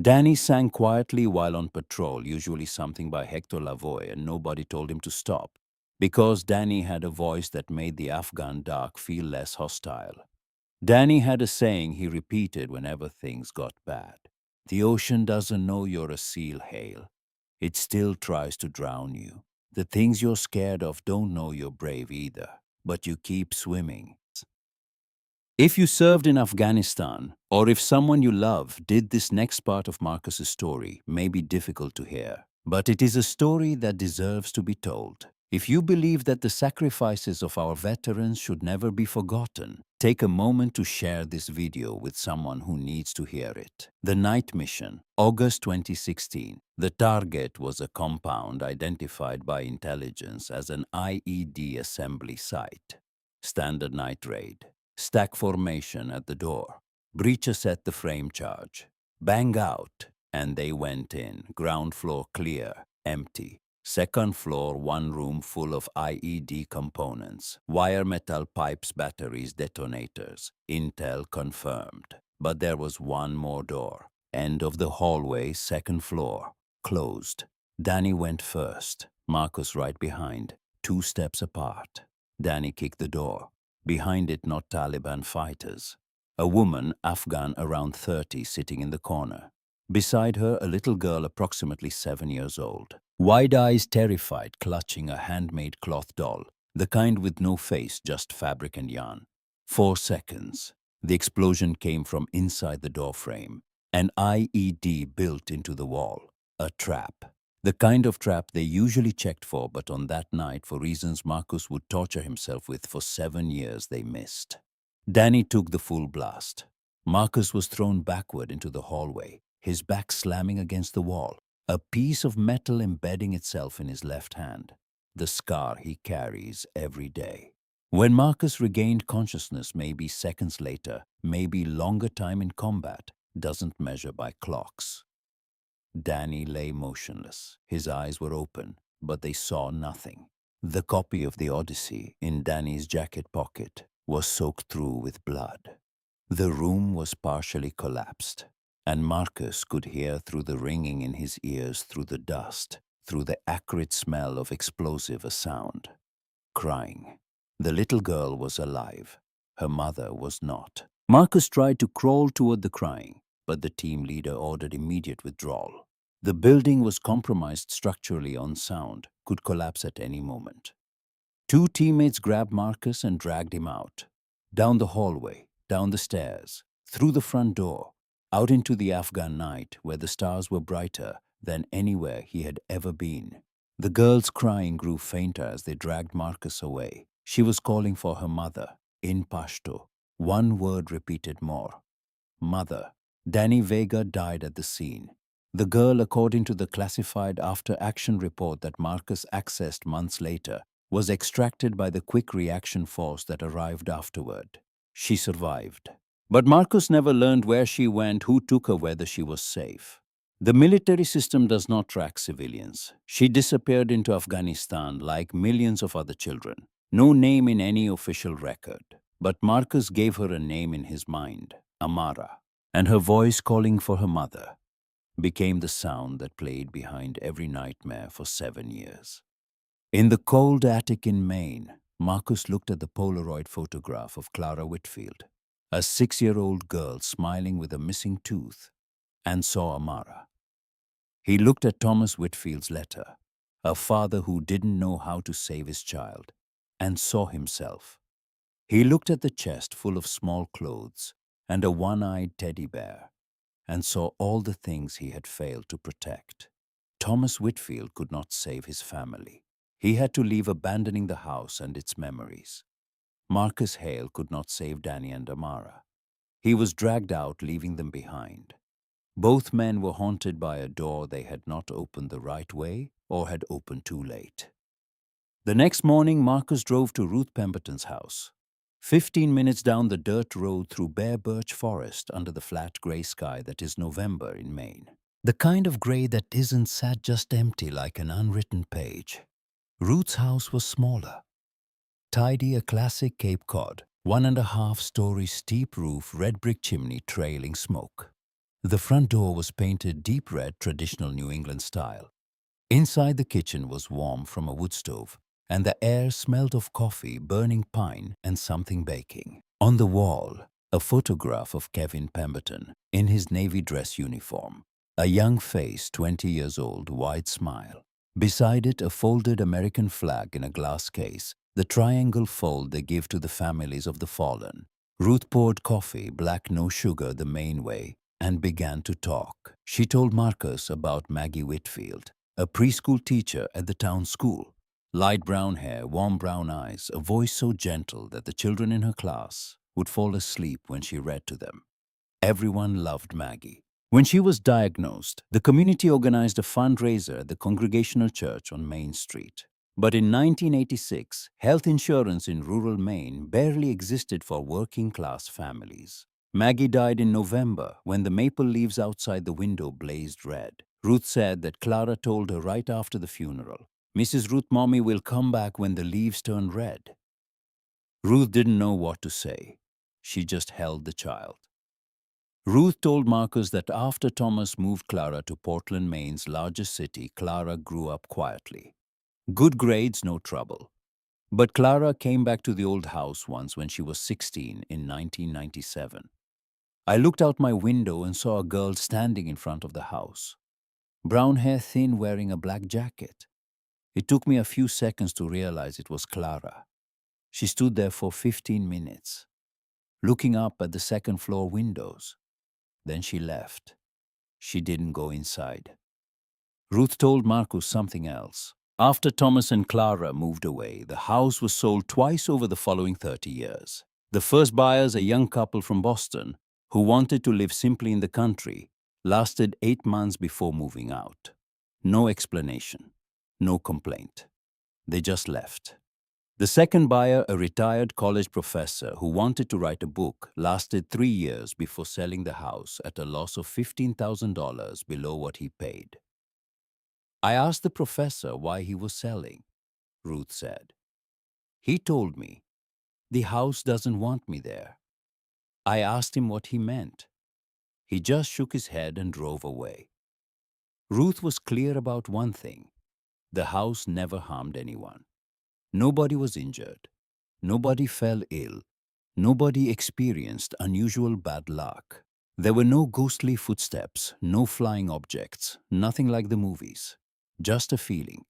Danny sang quietly while on patrol, usually something by Hector Lavoe, and nobody told him to stop, because Danny had a voice that made the Afghan dark feel less hostile. Danny had a saying he repeated whenever things got bad. The ocean doesn't know you're a seal, Hale. It still tries to drown you. The things you're scared of don't know you're brave either, but you keep swimming. If you served in Afghanistan, or if someone you love did, this next part of Marcus's story may be difficult to hear, but it is a story that deserves to be told. If you believe that the sacrifices of our veterans should never be forgotten, take a moment to share this video with someone who needs to hear it. The Night Mission, August 2016. The target was a compound identified by intelligence as an IED assembly site. Standard night raid. Stack formation at the door. Breacher set the frame charge. Bang out, and they went in. Ground floor clear, empty. Second floor, one room full of IED components. Wire metal pipes, batteries, detonators. Intel confirmed. But there was one more door. End of the hallway, second floor. Closed. Danny went first. Marcus right behind. 2 steps apart. Danny kicked the door. Behind it, not Taliban fighters. A woman, Afghan, around 30, sitting in the corner. Beside her, a little girl approximately 7 years old. Wide eyes, terrified, clutching a handmade cloth doll, the kind with no face, just fabric and yarn. 4 seconds. The explosion came from inside the door frame. An IED built into the wall. A trap. The kind of trap they usually checked for, but on that night, for reasons Marcus would torture himself with for 7 years, they missed. Danny took the full blast. Marcus was thrown backward into the hallway, his back slamming against the wall, a piece of metal embedding itself in his left hand, the scar he carries every day. When Marcus regained consciousness, maybe seconds later, maybe longer time in combat, doesn't measure by clocks. Danny lay motionless. His eyes were open, but they saw nothing. The copy of the Odyssey in Danny's jacket pocket was soaked through with blood. The room was partially collapsed, and Marcus could hear through the ringing in his ears, through the dust, through the acrid smell of explosive, a sound. Crying. The little girl was alive. Her mother was not. Marcus tried to crawl toward the crying, but the team leader ordered immediate withdrawal. The building was compromised structurally on sound, could collapse at any moment. 2 teammates grabbed Marcus and dragged him out. Down the hallway, down the stairs, through the front door, out into the Afghan night where the stars were brighter than anywhere he had ever been. The girl's crying grew fainter as they dragged Marcus away. She was calling for her mother, in Pashto. One word repeated more. Mother. Danny Vega died at the scene. The girl, according to the classified after-action report that Marcus accessed months later, was extracted by the quick reaction force that arrived afterward. She survived. But Marcus never learned where she went, who took her, whether she was safe. The military system does not track civilians. She disappeared into Afghanistan like millions of other children. No name in any official record. But Marcus gave her a name in his mind, Amara, and her voice calling for her mother became the sound that played behind every nightmare for 7 years. In the cold attic in Maine, Marcus looked at the Polaroid photograph of Clara Whitfield, a 6-year-old girl smiling with a missing tooth, and saw Amara. He looked at Thomas Whitfield's letter, a father who didn't know how to save his child, and saw himself. He looked at the chest full of small clothes and a one-eyed teddy bear, and saw all the things he had failed to protect. Thomas Whitfield could not save his family. He had to leave, abandoning the house and its memories. Marcus Hale could not save Danny and Amara. He was dragged out, leaving them behind. Both men were haunted by a door they had not opened the right way or had opened too late. The next morning, Marcus drove to Ruth Pemberton's house. 15 minutes down the dirt road through bare birch forest under the flat grey sky that is November in Maine. The kind of grey that isn't sat just empty like an unwritten page. Ruth's house was smaller. Tidy, a classic Cape Cod, 1.5-story steep roof, red brick chimney trailing smoke. The front door was painted deep red, traditional New England style. Inside, the kitchen was warm from a wood stove, and the air smelled of coffee, burning pine, and something baking. On the wall, a photograph of Kevin Pemberton in his navy dress uniform. A young face, 20 years old, wide smile. Beside it, a folded American flag in a glass case, the triangle fold they give to the families of the fallen. Ruth poured coffee, black, no sugar, the Maine way, and began to talk. She told Marcus about Maggie Whitfield, a preschool teacher at the town school. Light brown hair, warm brown eyes, a voice so gentle that the children in her class would fall asleep when she read to them. Everyone loved Maggie. When she was diagnosed, the community organized a fundraiser at the Congregational Church on Main Street. But in 1986, health insurance in rural Maine barely existed for working-class families. Maggie died in November when the maple leaves outside the window blazed red. Ruth said that Clara told her right after the funeral, "Mrs. Ruth, Mommy will come back when the leaves turn red." Ruth didn't know what to say. She just held the child. Ruth told Marcus that after Thomas moved Clara to Portland, Maine's largest city, Clara grew up quietly. Good grades, no trouble. But Clara came back to the old house once when she was 16 in 1997. I looked out my window and saw a girl standing in front of the house. Brown hair, thin, wearing a black jacket. It took me a few seconds to realize it was Clara. She stood there for 15 minutes, looking up at the second-floor windows. Then she left. She didn't go inside. Ruth told Marcus something else. After Thomas and Clara moved away, the house was sold twice over the following 30 years. The first buyers, a young couple from Boston, who wanted to live simply in the country, lasted 8 months before moving out. No explanation, no complaint. They just left. The second buyer, a retired college professor who wanted to write a book, lasted 3 years before selling the house at a loss of $15,000 below what he paid. I asked the professor why he was selling. Ruth said. He told me, "The house doesn't want me there." I asked him what he meant. He just shook his head and drove away. Ruth was clear about one thing. The house never harmed anyone. Nobody was injured. Nobody fell ill. Nobody experienced unusual bad luck. There were no ghostly footsteps, no flying objects, nothing like the movies. Just a feeling.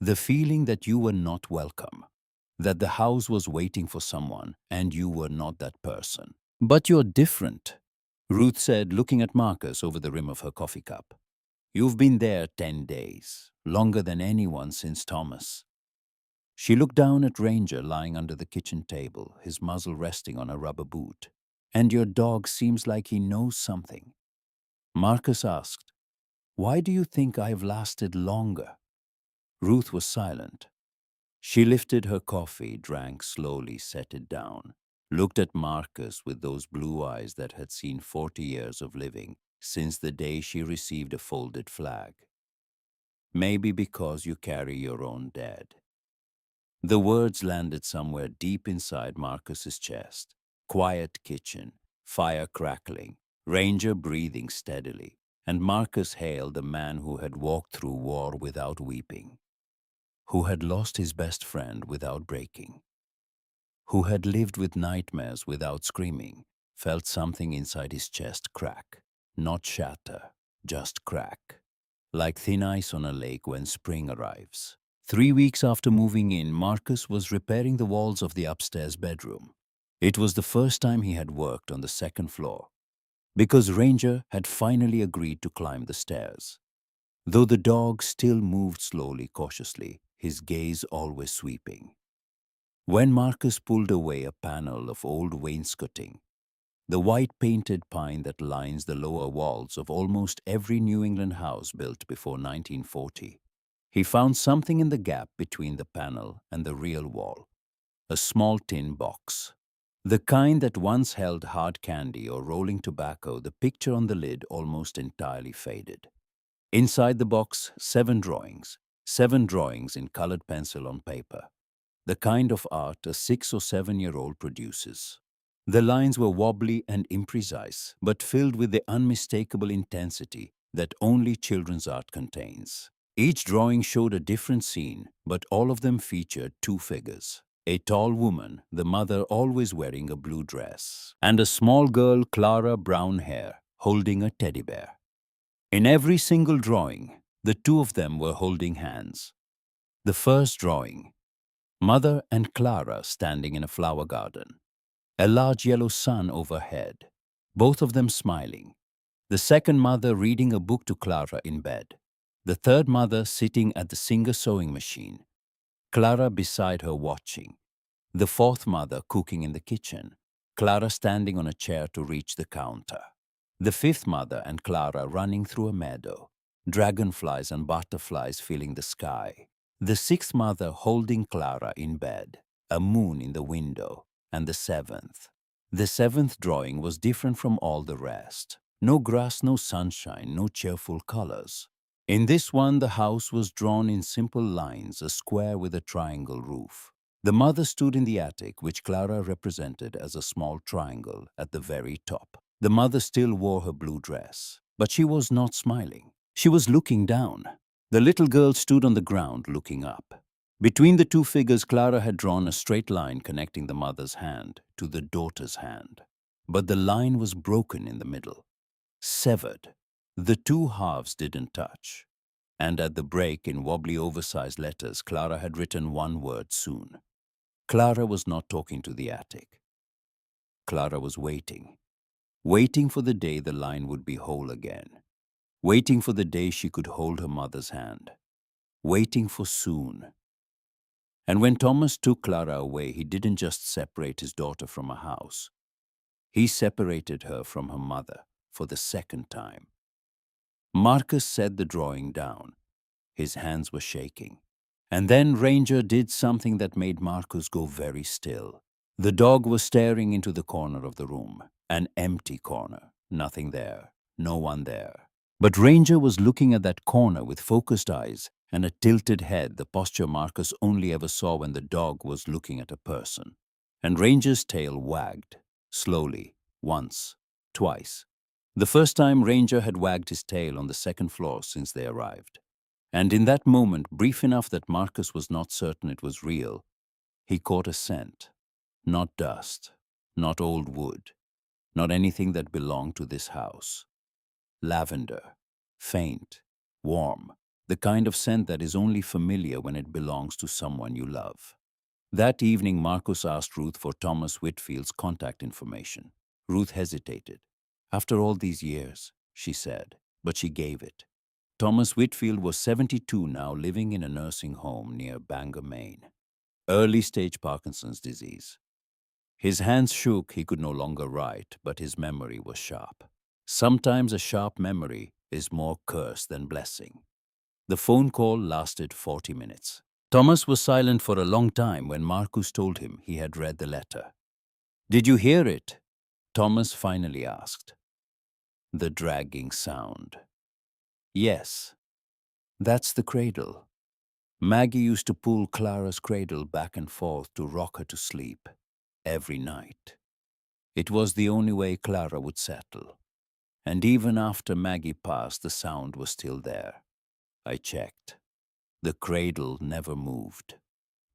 The feeling that you were not welcome. That the house was waiting for someone and you were not that person. "But you're different," Ruth said, looking at Marcus over the rim of her coffee cup. "You've been there 10 days, longer than anyone since Thomas." She looked down at Ranger lying under the kitchen table, his muzzle resting on a rubber boot. "And your dog seems like he knows something." Marcus asked, "Why do you think I've lasted longer?" Ruth was silent. She lifted her coffee, drank slowly, set it down, looked at Marcus with those blue eyes that had seen 40 years of living since the day she received a folded flag. "Maybe because you carry your own dead." The words landed somewhere deep inside Marcus's chest. Quiet kitchen, fire crackling, Ranger breathing steadily, and Marcus hailed the man who had walked through war without weeping, who had lost his best friend without breaking, who had lived with nightmares without screaming, felt something inside his chest crack, not shatter, just crack, like thin ice on a lake when spring arrives. 3 weeks after moving in, Marcus was repairing the walls of the upstairs bedroom. It was the first time he had worked on the second floor, because Ranger had finally agreed to climb the stairs. Though the dog still moved slowly, cautiously, his gaze always sweeping. When Marcus pulled away a panel of old wainscoting, the white painted pine that lines the lower walls of almost every New England house built before 1940, he found something in the gap between the panel and the real wall, a small tin box. The kind that once held hard candy or rolling tobacco, the picture on the lid almost entirely faded. Inside the box, 7 drawings in colored pencil on paper. The kind of art a 6 or 7-year-old produces. The lines were wobbly and imprecise, but filled with the unmistakable intensity that only children's art contains. Each drawing showed a different scene, but all of them featured 2 figures. A tall woman, the mother always wearing a blue dress, and a small girl, Clara, brown hair, holding a teddy bear. In every single drawing, the 2 of them were holding hands. The first drawing, Mother and Clara standing in a flower garden. A large yellow sun overhead, both of them smiling. The second mother reading a book to Clara in bed. The third mother sitting at the Singer sewing machine, Clara beside her watching. The fourth mother cooking in the kitchen, Clara standing on a chair to reach the counter. The fifth mother and Clara running through a meadow, dragonflies and butterflies filling the sky. The sixth mother holding Clara in bed, a moon in the window, and the seventh. The seventh drawing was different from all the rest. No grass, no sunshine, no cheerful colors. In this one, the house was drawn in simple lines, a square with a triangle roof. The mother stood in the attic, which Clara represented as a small triangle at the very top. The mother still wore her blue dress, but she was not smiling. She was looking down. The little girl stood on the ground looking up. Between the 2 figures, Clara had drawn a straight line connecting the mother's hand to the daughter's hand. But the line was broken in the middle, severed. The 2 halves didn't touch. And at the break, in wobbly oversized letters, Clara had written one word, soon. Clara was not talking to the attic. Clara was waiting. Waiting for the day the line would be whole again. Waiting for the day she could hold her mother's hand. Waiting for soon. And when Thomas took Clara away, he didn't just separate his daughter from her house. He separated her from her mother for the second time. Marcus set the drawing down. His hands were shaking. And then Ranger did something that made Marcus go very still. The dog was staring into the corner of the room, an empty corner, nothing there, no one there. But Ranger was looking at that corner with focused eyes and a tilted head, the posture Marcus only ever saw when the dog was looking at a person. And Ranger's tail wagged, slowly, once, twice. The first time Ranger had wagged his tail on the second floor since they arrived. And in that moment, brief enough that Marcus was not certain it was real, he caught a scent. Not dust, not old wood, not anything that belonged to this house. Lavender, faint, warm, the kind of scent that is only familiar when it belongs to someone you love. That evening, Marcus asked Ruth for Thomas Whitfield's contact information. Ruth hesitated. After all these years, she said, but she gave it. Thomas Whitfield was 72 now, living in a nursing home near Bangor, Maine. Early-stage Parkinson's disease. His hands shook, he could no longer write, but his memory was sharp. Sometimes a sharp memory is more curse than blessing. The phone call lasted 40 minutes. Thomas was silent for a long time when Marcus told him he had read the letter. "Did you hear it?" Thomas finally asked. The dragging sound. "Yes. That's the cradle. Maggie used to pull Clara's cradle back and forth to rock her to sleep every night. It was the only way Clara would settle. And even after Maggie passed, the sound was still there. I checked. The cradle never moved,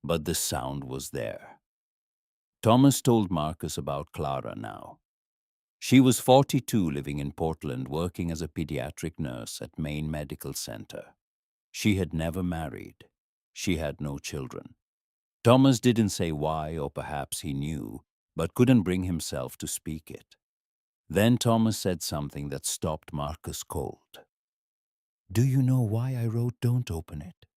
but the sound was there." Thomas told Marcus about Clara now. She was 42, living in Portland, working as a pediatric nurse at Maine Medical Center. She had never married. She had no children. Thomas didn't say why, or perhaps he knew, but couldn't bring himself to speak it. Then Thomas said something that stopped Marcus cold. "Do you know why I wrote 'Don't open it'?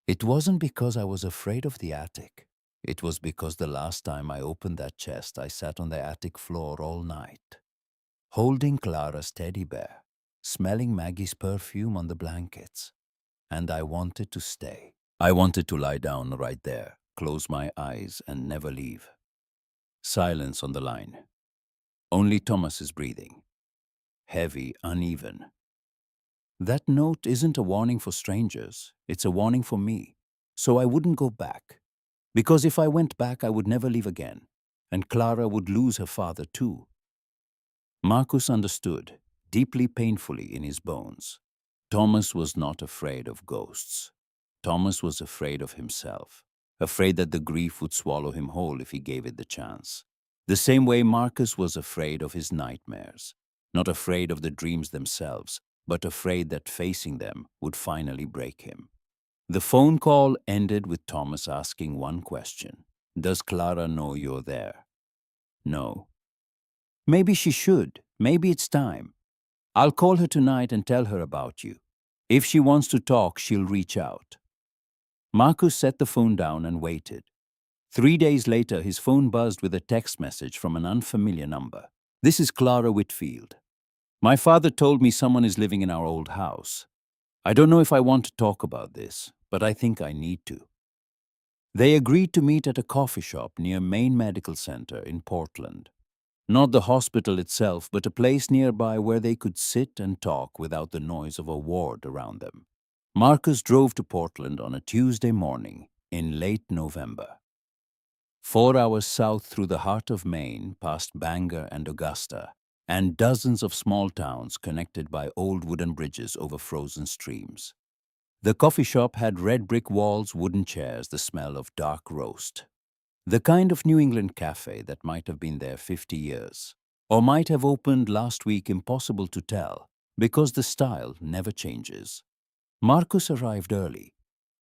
It wasn't because I was afraid of the attic. It was because the last time I opened that chest, I sat on the attic floor all night, holding Clara's teddy bear, smelling Maggie's perfume on the blankets. And I wanted to stay. I wanted to lie down right there, close my eyes, and never leave. Silence on the line. Only Thomas is breathing. Heavy, uneven. That note isn't a warning for strangers. It's a warning for me. So I wouldn't go back. Because if I went back, I would never leave again. And Clara would lose her father too. Marcus understood, deeply painfully in his bones. Thomas was not afraid of ghosts. Thomas was afraid of himself, afraid that the grief would swallow him whole if he gave it the chance. The same way Marcus was afraid of his nightmares, not afraid of the dreams themselves, but afraid that facing them would finally break him. The phone call ended with Thomas asking one question. Does Clara know you're there? No. Maybe she should. Maybe it's time. I'll call her tonight and tell her about you. If she wants to talk, she'll reach out. Marcus set the phone down and waited. 3 days later, his phone buzzed with a text message from an unfamiliar number. This is Clara Whitfield. My father told me someone is living in our old house. I don't know if I want to talk about this, but I think I need to. They agreed to meet at a coffee shop near Maine Medical Center in Portland. Not the hospital itself, but a place nearby where they could sit and talk without the noise of a ward around them. Marcus drove to Portland on a Tuesday morning in late November. 4 hours south through the heart of Maine, past Bangor and Augusta, and dozens of small towns connected by old wooden bridges over frozen streams. The coffee shop had red brick walls, wooden chairs, the smell of dark roast. The kind of New England cafe that might have been there 50 years, or might have opened last week, impossible to tell, because the style never changes. Marcus arrived early.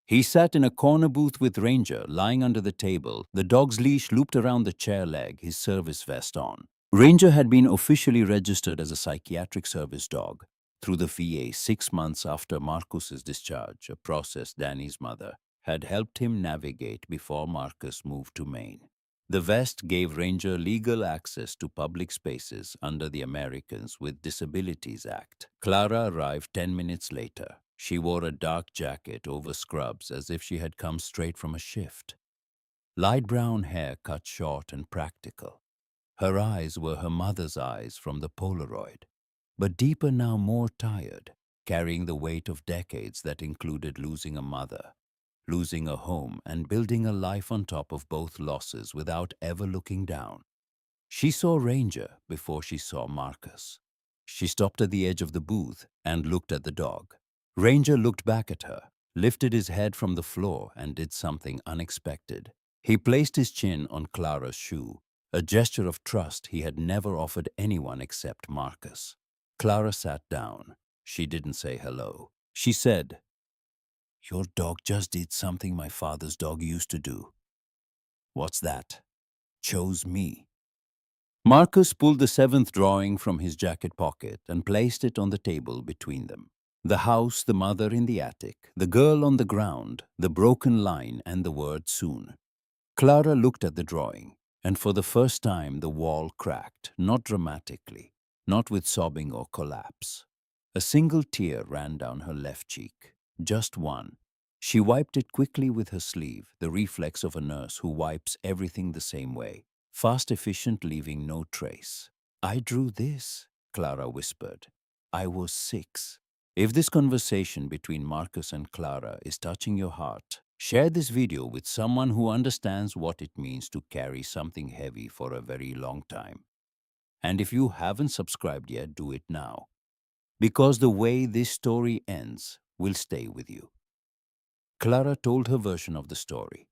He sat in a corner booth with Ranger lying under the table, the dog's leash looped around the chair leg, his service vest on. Ranger had been officially registered as a psychiatric service dog through the VA 6 months after Marcus's discharge, a process Danny's mother had helped him navigate before Marcus moved to Maine. The vest gave Ranger legal access to public spaces under the Americans with Disabilities Act. Clara arrived 10 minutes later. She wore a dark jacket over scrubs as if she had come straight from a shift. Light brown hair cut short and practical. Her eyes were her mother's eyes from the Polaroid, but deeper now, more tired, carrying the weight of decades that included losing a mother, losing a home, and building a life on top of both losses without ever looking down. She saw Ranger before she saw Marcus. She stopped at the edge of the booth and looked at the dog. Ranger looked back at her, lifted his head from the floor, and did something unexpected. He placed his chin on Clara's shoe, a gesture of trust he had never offered anyone except Marcus. Clara sat down. She didn't say hello. She said, "Your dog just did something my father's dog used to do." "What's that?" "Chose me." Marcus pulled the 7th drawing from his jacket pocket and placed it on the table between them. The house, the mother in the attic, the girl on the ground, the broken line, and the word soon. Clara looked at the drawing, and for the first time the wall cracked, not dramatically, not with sobbing or collapse. A single tear ran down her left cheek, just one. She wiped it quickly with her sleeve, the reflex of a nurse who wipes everything the same way, fast, efficient, leaving no trace. "I drew this," Clara whispered. "I was 6. If this conversation between Marcus and Clara is touching your heart, share this video with someone who understands what it means to carry something heavy for a very long time. And if you haven't subscribed yet, do it now. Because the way this story ends will stay with you. Clara told her version of the story.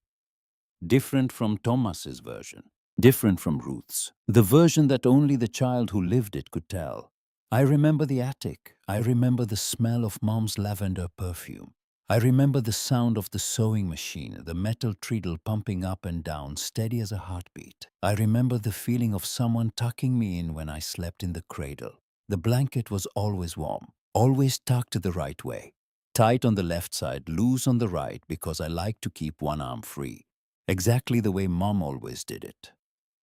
Different from Thomas's version. Different from Ruth's. The version that only the child who lived it could tell. "I remember the attic. I remember the smell of Mom's lavender perfume. I remember the sound of the sewing machine, the metal treadle pumping up and down, steady as a heartbeat. I remember the feeling of someone tucking me in when I slept in the cradle. The blanket was always warm, always tucked the right way. Tight on the left side, loose on the right, because I like to keep one arm free. Exactly the way Mom always did it."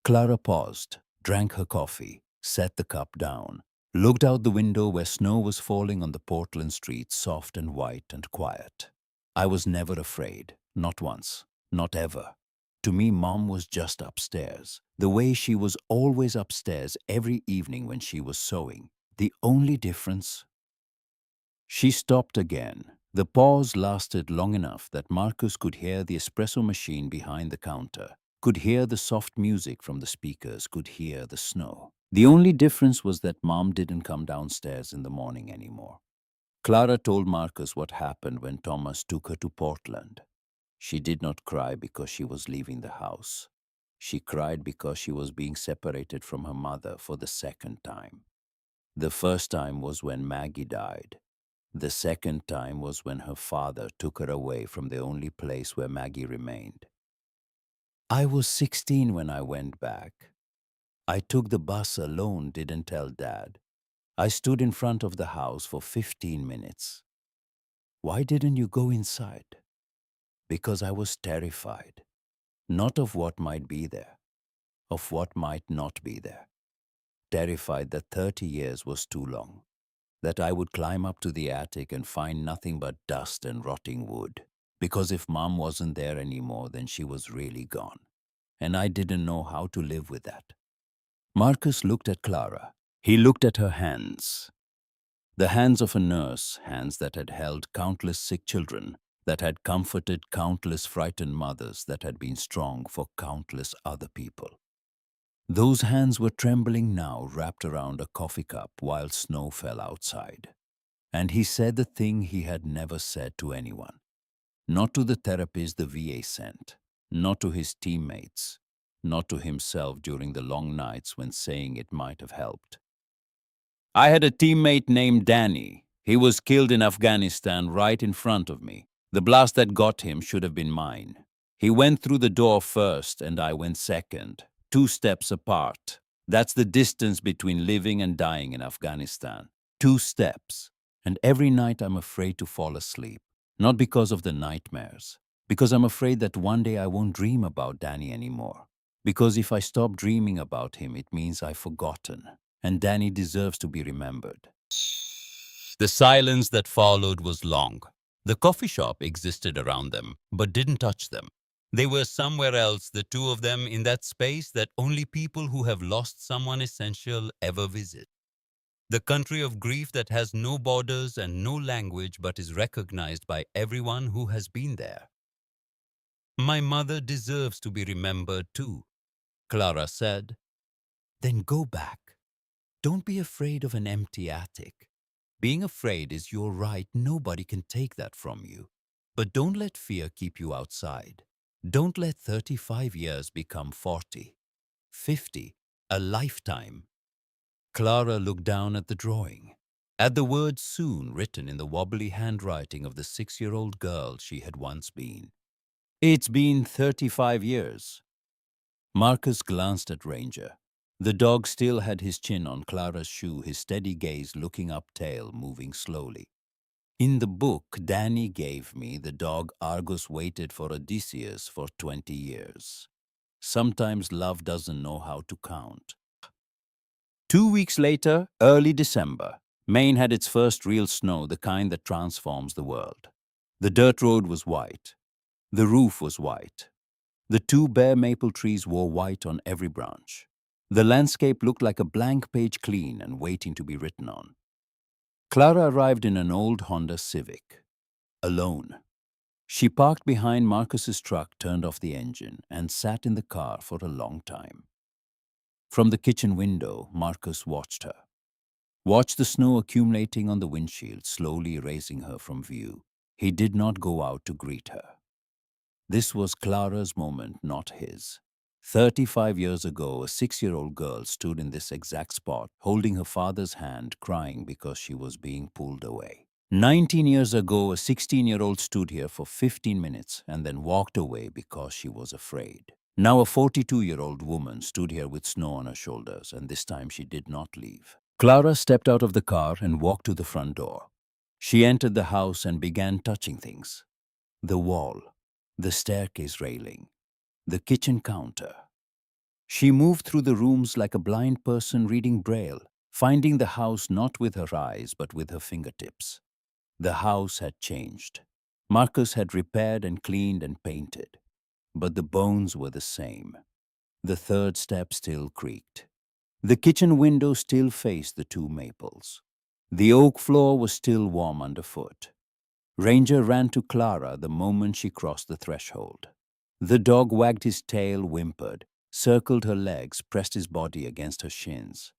Clara paused, drank her coffee, set the cup down, looked out the window where snow was falling on the Portland streets, soft and white and quiet. "I was never afraid. Not once. Not ever. To me, Mom was just upstairs, the way she was always upstairs every evening when she was sewing. The only difference. She stopped again. The pause lasted long enough that Marcus could hear the espresso machine behind the counter, could hear the soft music from the speakers, could hear the snow. The only difference was that Mom didn't come downstairs in the morning anymore. Clara told Marcus what happened when Thomas took her to Portland. She did not cry because she was leaving the house. She cried because she was being separated from her mother for the second time. The first time was when Maggie died. The second time was when her father took her away from the only place where Maggie remained. I was 16 when I went back. I took the bus alone, didn't tell Dad. I stood in front of the house for 15 minutes. Why didn't you go inside? Because I was terrified. Not of what might be there, of what might not be there. Terrified that 30 years was too long, that I would climb up to the attic and find nothing but dust and rotting wood. Because if Mom wasn't there anymore, then she was really gone. And I didn't know how to live with that. Marcus looked at Clara. He looked at her hands. The hands of a nurse, hands that had held countless sick children, that had comforted countless frightened mothers, that had been strong for countless other people. Those hands were trembling now, wrapped around a coffee cup while snow fell outside. And he said the thing he had never said to anyone. Not to the therapist the VA sent, not to his teammates, not to himself during the long nights when saying it might have helped. I had a teammate named Danny. He was killed in Afghanistan right in front of me. The blast that got him should have been mine. He went through the door first and I went second, 2 steps apart. That's the distance between living and dying in Afghanistan. 2 steps. And every night I'm afraid to fall asleep. Not because of the nightmares, because I'm afraid that one day I won't dream about Danny anymore. Because if I stop dreaming about him, it means I've forgotten. And Danny deserves to be remembered. The silence that followed was long. The coffee shop existed around them, but didn't touch them. They were somewhere else, the two of them, in that space that only people who have lost someone essential ever visit. The country of grief that has no borders and no language but is recognized by everyone who has been there. My mother deserves to be remembered too, Clara said. Then go back. Don't be afraid of an empty attic. Being afraid is your right. Nobody can take that from you. But don't let fear keep you outside. Don't let 35 years become 40, 50, a lifetime. Clara looked down at the drawing, at the word soon written in the wobbly handwriting of the 6-year-old girl she had once been. It's been 35 years. Marcus glanced at Ranger. The dog still had his chin on Clara's shoe, his steady gaze looking up, tail moving slowly. In the book Danny gave me, the dog Argus waited for Odysseus for 20 years. Sometimes love doesn't know how to count. 2 weeks later, early December, Maine had its first real snow, the kind that transforms the world. The dirt road was white. The roof was white. The 2 bare maple trees wore white on every branch. The landscape looked like a blank page, clean and waiting to be written on. Clara arrived in an old Honda Civic, alone. She parked behind Marcus's truck, turned off the engine, and sat in the car for a long time. From the kitchen window, Marcus watched her. Watched the snow accumulating on the windshield, slowly erasing her from view. He did not go out to greet her. This was Clara's moment, not his. 35 years ago, a 6-year-old girl stood in this exact spot, holding her father's hand, crying because she was being pulled away. 19 years ago, a 16-year-old stood here for 15 minutes and then walked away because she was afraid. Now a 42-year-old woman stood here with snow on her shoulders, and this time she did not leave. Clara stepped out of the car and walked to the front door. She entered the house and began touching things. The wall, the staircase railing, the kitchen counter. She moved through the rooms like a blind person reading Braille, finding the house not with her eyes but with her fingertips. The house had changed. Marcus had repaired and cleaned and painted. but the bones were the same. The third step still creaked. The kitchen window still faced the two maples. The oak floor was still warm underfoot. Ranger ran to Clara the moment she crossed the threshold. The dog wagged his tail, whimpered, circled her legs, pressed his body against her shins.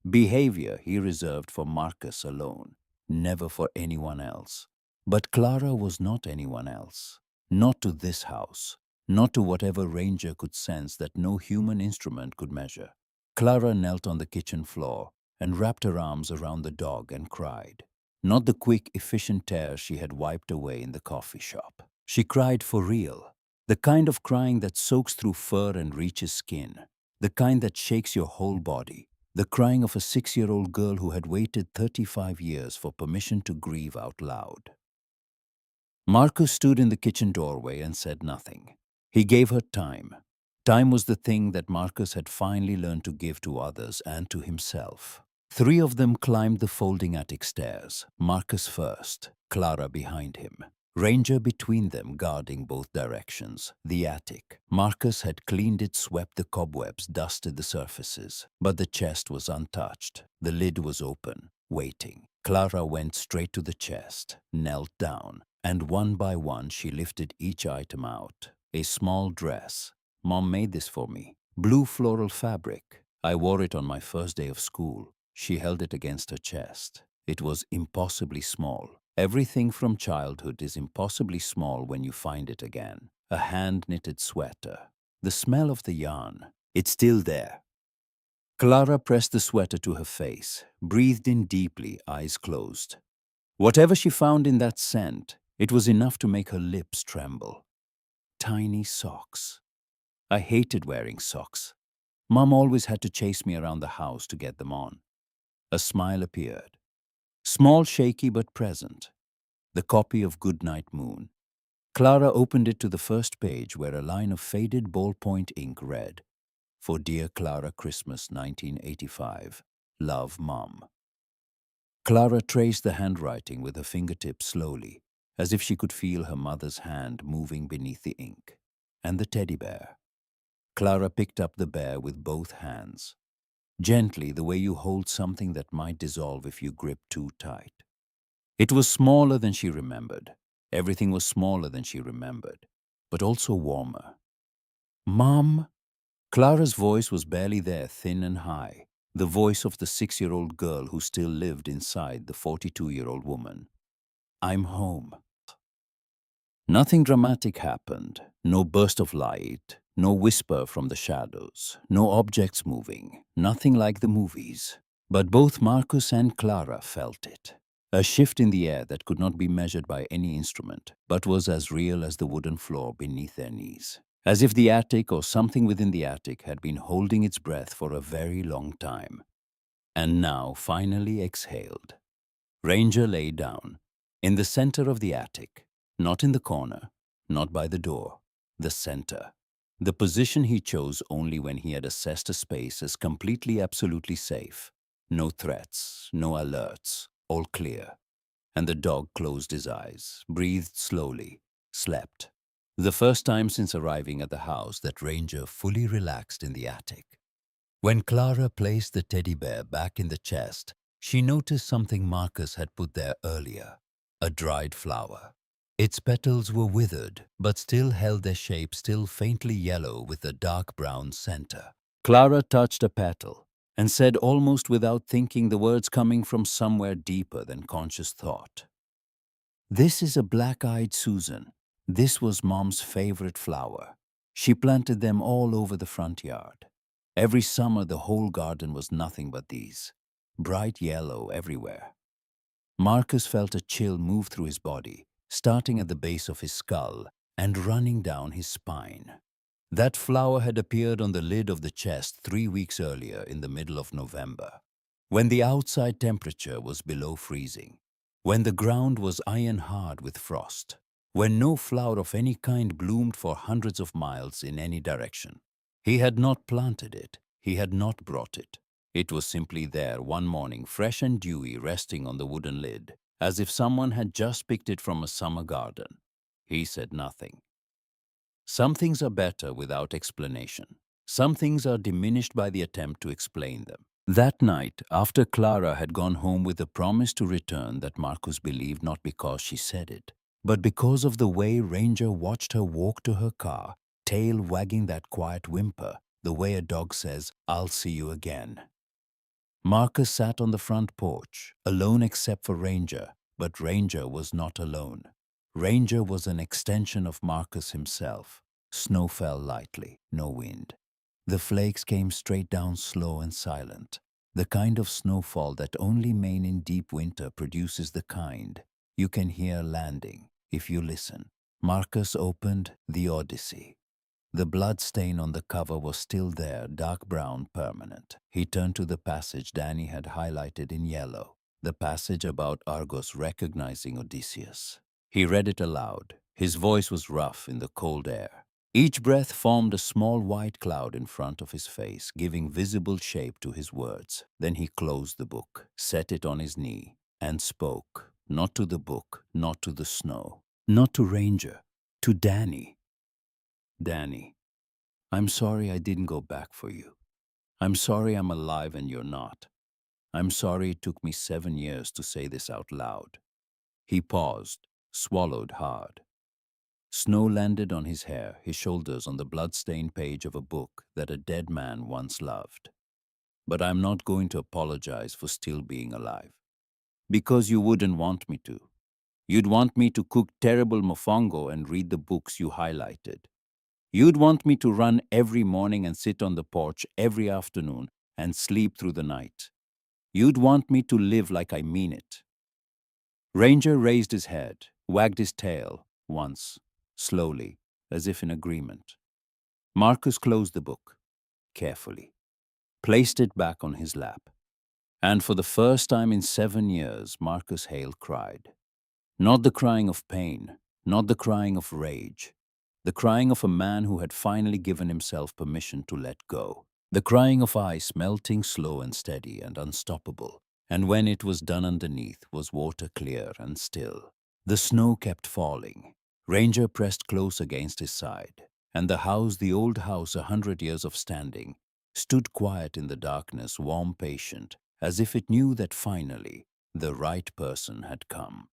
Behavior he reserved for Marcus alone, never for anyone else. But Clara was not anyone else. Not to this house, not to whatever Ranger could sense that no human instrument could measure. Clara knelt on the kitchen floor and wrapped her arms around the dog and cried. Not the quick, efficient tears she had wiped away in the coffee shop. She cried for real, the kind of crying that soaks through fur and reaches skin, the kind that shakes your whole body, the crying of a 6-year-old girl who had waited 35 years for permission to grieve out loud. Marcus stood in the kitchen doorway and said nothing. He gave her time. Time was the thing that Marcus had finally learned to give to others and to himself. 3 of them climbed the folding attic stairs, Marcus first, Clara behind him. Ranger between them, guarding both directions. The attic. Marcus had cleaned it, swept the cobwebs, dusted the surfaces. But the chest was untouched. The lid was open, waiting. Clara went straight to the chest, knelt down, and one by one she lifted each item out. A small dress. Mom made this for me. Blue floral fabric. I wore it on my first day of school. She held it against her chest. It was impossibly small. Everything from childhood is impossibly small when you find it again. A hand-knitted sweater. The smell of the yarn. It's still there. Clara pressed the sweater to her face, breathed in deeply, eyes closed. Whatever she found in that scent, it was enough to make her lips tremble. Tiny socks. I hated wearing socks. Mom always had to chase me around the house to get them on. A smile appeared. Small, shaky, but present. The copy of Goodnight Moon. Clara opened it to the first page where a line of faded ballpoint ink read, "For dear Clara, Christmas 1985. Love, Mom." Clara traced the handwriting with her fingertips slowly, as if she could feel her mother's hand moving beneath the ink. And the teddy bear. Clara picked up the bear with both hands. Gently, the way you hold something that might dissolve if you grip too tight. It was smaller than she remembered. Everything was smaller than she remembered, but also warmer. Mom? Clara's voice was barely there, thin and high, the voice of the 6-year-old girl who still lived inside the 42-year-old woman. I'm home. Nothing dramatic happened. No burst of light, no whisper from the shadows, no objects moving, nothing like the movies. But both Marcus and Clara felt it. A shift in the air that could not be measured by any instrument, but was as real as the wooden floor beneath their knees. As if the attic or something within the attic had been holding its breath for a very long time. And now finally exhaled. Ranger lay down, in the center of the attic, not in the corner, not by the door, the center. The position he chose only when he had assessed a space as completely, absolutely safe. No threats, no alerts, all clear. And the dog closed his eyes, breathed slowly, slept. The first time since arriving at the house that Ranger fully relaxed in the attic. When Clara placed the teddy bear back in the chest, she noticed something Marcus had put there earlier, a dried flower. Its petals were withered, but still held their shape, still faintly yellow with a dark brown center. Clara touched a petal and said almost without thinking, the words coming from somewhere deeper than conscious thought. This is a black-eyed Susan. This was Mom's favorite flower. She planted them all over the front yard. Every summer the whole garden was nothing but these, bright yellow everywhere. Marcus felt a chill move through his body, starting at the base of his skull and running down his spine. That flower had appeared on the lid of the chest 3 weeks earlier in the middle of November, when the outside temperature was below freezing, when the ground was iron-hard with frost, when no flower of any kind bloomed for hundreds of miles in any direction. He had not planted it. He had not brought it. It was simply there one morning, fresh and dewy, resting on the wooden lid, as if someone had just picked it from a summer garden. He said nothing. Some things are better without explanation. Some things are diminished by the attempt to explain them. That night, after Clara had gone home with a promise to return that Marcus believed not because she said it, but because of the way Ranger watched her walk to her car, tail wagging that quiet whimper, the way a dog says, "I'll see you again." Marcus sat on the front porch, alone except for Ranger, but Ranger was not alone. Ranger was an extension of Marcus himself. Snow fell lightly, no wind. The flakes came straight down slow and silent, the kind of snowfall that only Maine in deep winter produces, the kind you can hear landing if you listen. Marcus opened The Odyssey. The blood stain on the cover was still there, dark brown, permanent. He turned to the passage Danny had highlighted in yellow, the passage about Argos recognizing Odysseus. He read it aloud. His voice was rough in the cold air. Each breath formed a small white cloud in front of his face, giving visible shape to his words. Then he closed the book, set it on his knee, and spoke, not to the book, not to the snow, not to Ranger, to Danny. "Danny, I'm sorry I didn't go back for you. I'm sorry I'm alive and you're not. I'm sorry it took me 7 years to say this out loud." He paused, swallowed hard. Snow landed on his hair, his shoulders on the blood-stained page of a book that a dead man once loved. "But I'm not going to apologize for still being alive. Because you wouldn't want me to. You'd want me to cook terrible mofongo and read the books you highlighted. You'd want me to run every morning and sit on the porch every afternoon and sleep through the night. You'd want me to live like I mean it." Ranger raised his head, wagged his tail once, slowly, as if in agreement. Marcus closed the book, carefully, placed it back on his lap. And for the first time in 7 years, Marcus Hale cried. Not the crying of pain, not the crying of rage, the crying of a man who had finally given himself permission to let go. The crying of ice melting slow and steady and unstoppable, and when it was done underneath was water clear and still. The snow kept falling. Ranger pressed close against his side, and the house, the old house 100 years of standing, stood quiet in the darkness, warm, patient, as if it knew that finally the right person had come.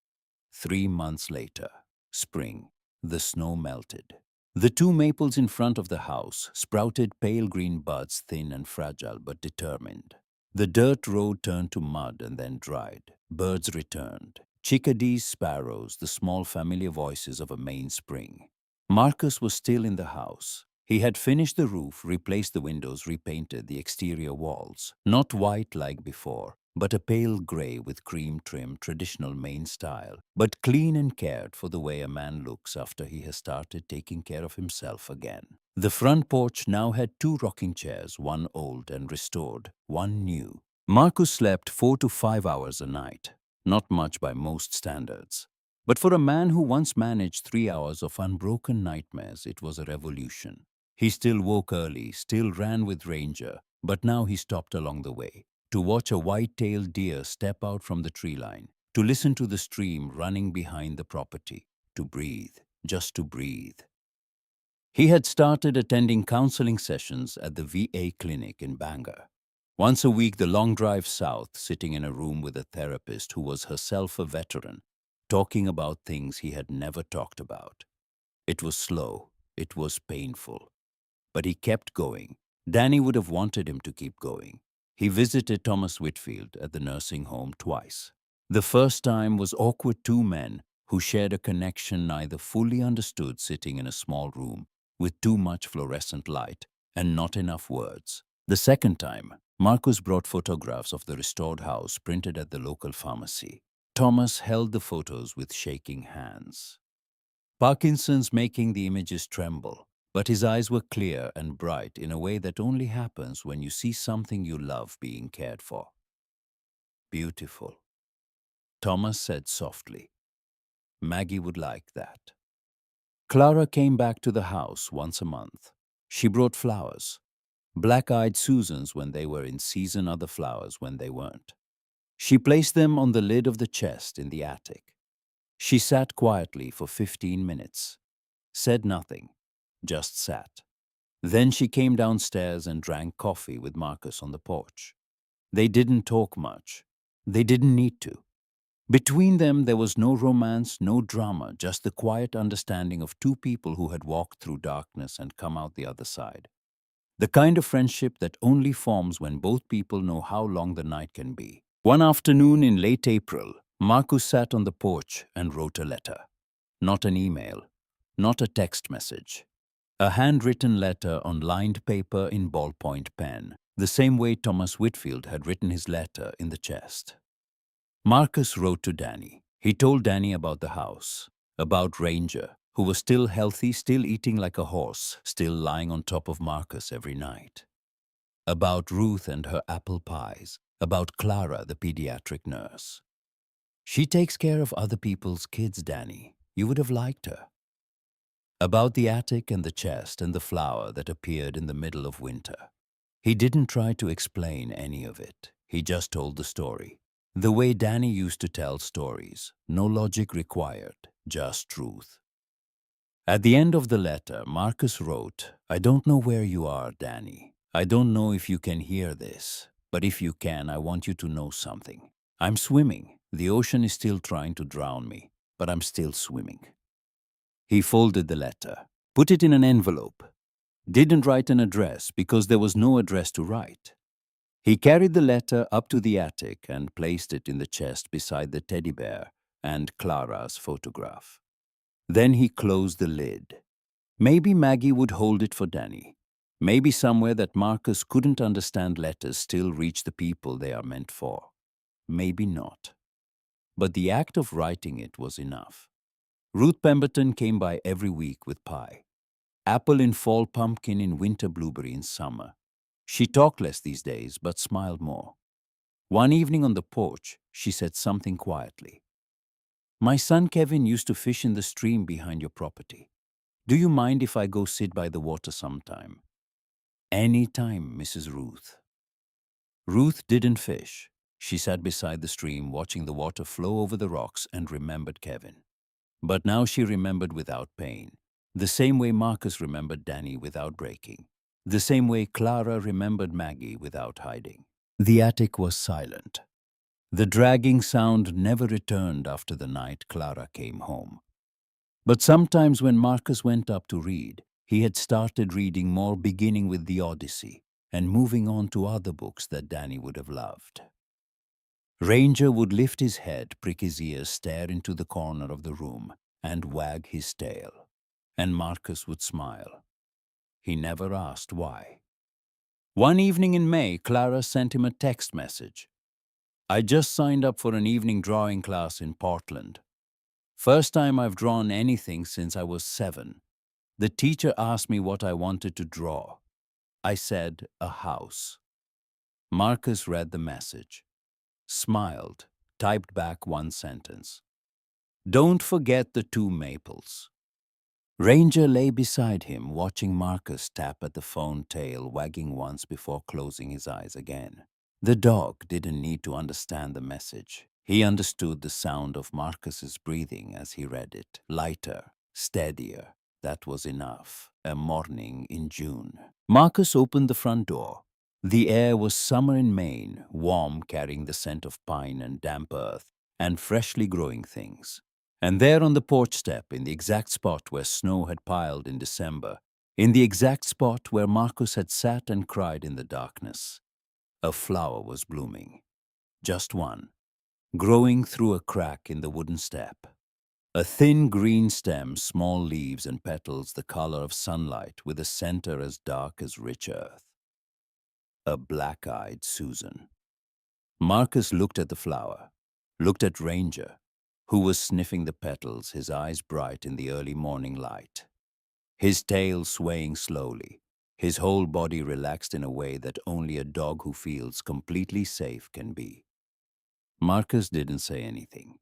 3 months later, spring, the snow melted. The 2 maples in front of the house sprouted pale green buds, thin and fragile but determined. The dirt road turned to mud and then dried. Birds returned. Chickadees, sparrows, the small familiar voices of a Maine spring. Marcus was still in the house. He had finished the roof, replaced the windows, repainted the exterior walls. Not white like before, but a pale gray with cream trim, traditional Maine style, but clean and cared for the way a man looks after he has started taking care of himself again. The front porch now had 2 rocking chairs, one old and restored, one new. Marcus slept 4 to 5 hours a night, not much by most standards. But for a man who once managed 3 hours of unbroken nightmares, it was a revolution. He still woke early, still ran with Ranger, but now he stopped along the way to watch a white-tailed deer step out from the tree line, to listen to the stream running behind the property, to breathe, just to breathe. He had started attending counseling sessions at the VA clinic in Bangor. Once a week, the long drive south, sitting in a room with a therapist who was herself a veteran, talking about things he had never talked about. It was slow, it was painful, but he kept going. Danny would have wanted him to keep going. He visited Thomas Whitfield at the nursing home twice. The first time was awkward, 2 men who shared a connection neither fully understood, sitting in a small room with too much fluorescent light and not enough words. The second time, Marcus brought photographs of the restored house printed at the local pharmacy. Thomas held the photos with shaking hands, Parkinson's making the images tremble, but his eyes were clear and bright in a way that only happens when you see something you love being cared for. "Beautiful," Thomas said softly. "Maggie would like that." Clara came back to the house once a month. She brought flowers, black-eyed Susans when they were in season, other flowers when they weren't. She placed them on the lid of the chest in the attic. She sat quietly for 15 minutes, said nothing, just sat. Then she came downstairs and drank coffee with Marcus on the porch. They didn't talk much. They didn't need to. Between them, there was no romance, no drama, just the quiet understanding of two people who had walked through darkness and come out the other side. The kind of friendship that only forms when both people know how long the night can be. One afternoon in late April, Marcus sat on the porch and wrote a letter. Not an email, not a text message. A handwritten letter on lined paper in ballpoint pen, the same way Thomas Whitfield had written his letter in the chest. Marcus wrote to Danny. He told Danny about the house, about Ranger, who was still healthy, still eating like a horse, still lying on top of Marcus every night. About Ruth and her apple pies, about Clara, the pediatric nurse. She takes care of other people's kids, Danny. You would have liked her. About the attic and the chest and the flower that appeared in the middle of winter. He didn't try to explain any of it. He just told the story. The way Danny used to tell stories, no logic required, just truth. At the end of the letter, Marcus wrote, "I don't know where you are, Danny. I don't know if you can hear this, but if you can, I want you to know something. I'm swimming. The ocean is still trying to drown me, but I'm still swimming." He folded the letter, put it in an envelope, didn't write an address because there was no address to write. He carried the letter up to the attic and placed it in the chest beside the teddy bear and Clara's photograph. Then he closed the lid. Maybe Maggie would hold it for Danny. Maybe somewhere that Marcus couldn't understand letters still reach the people they are meant for. Maybe not. But the act of writing it was enough. Ruth Pemberton came by every week with pie. Apple in fall, pumpkin in winter, blueberry in summer. She talked less these days, but smiled more. One evening on the porch, she said something quietly. "My son Kevin used to fish in the stream behind your property. Do you mind if I go sit by the water sometime?" "Any time, Mrs. Ruth." Ruth didn't fish. She sat beside the stream watching the water flow over the rocks and remembered Kevin. But now she remembered without pain, the same way Marcus remembered Danny without breaking, the same way Clara remembered Maggie without hiding. The attic was silent. The dragging sound never returned after the night Clara came home. But sometimes when Marcus went up to read, he had started reading more, beginning with the Odyssey and moving on to other books that Danny would have loved. Ranger would lift his head, prick his ears, stare into the corner of the room, and wag his tail. And Marcus would smile. He never asked why. One evening in May, Clara sent him a text message. "I just signed up for an evening drawing class in Portland. First time I've drawn anything since I was 7. The teacher asked me what I wanted to draw. I said, a house." Marcus read the message, smiled, typed back one sentence. "Don't forget the 2 maples." Ranger lay beside him, watching Marcus tap at the phone, tail wagging once before closing his eyes again. The dog didn't need to understand the message. He understood the sound of Marcus's breathing as he read it. Lighter, steadier. That was enough. A morning in June. Marcus opened the front door. The air was summer in Maine, warm, carrying the scent of pine and damp earth and freshly growing things. And there on the porch step, in the exact spot where snow had piled in December, in the exact spot where Marcus had sat and cried in the darkness, a flower was blooming. Just one, growing through a crack in the wooden step. A thin green stem, small leaves and petals the color of sunlight with a center as dark as rich earth. A black-eyed Susan. Marcus looked at the flower, looked at Ranger, who was sniffing the petals, his eyes bright in the early morning light. His tail swaying slowly, his whole body relaxed in a way that only a dog who feels completely safe can be. Marcus didn't say anything.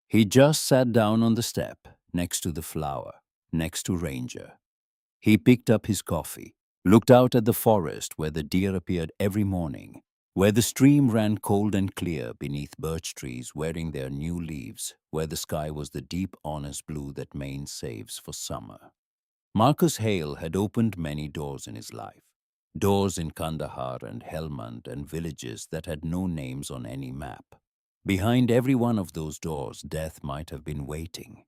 He just sat down on the step, next to the flower, next to Ranger. He picked up his coffee, looked out at the forest where the deer appeared every morning, where the stream ran cold and clear beneath birch trees wearing their new leaves, where the sky was the deep, honest blue that Maine saves for summer. Marcus Hale had opened many doors in his life. Doors in Kandahar and Helmand and villages that had no names on any map. Behind every one of those doors, death might have been waiting.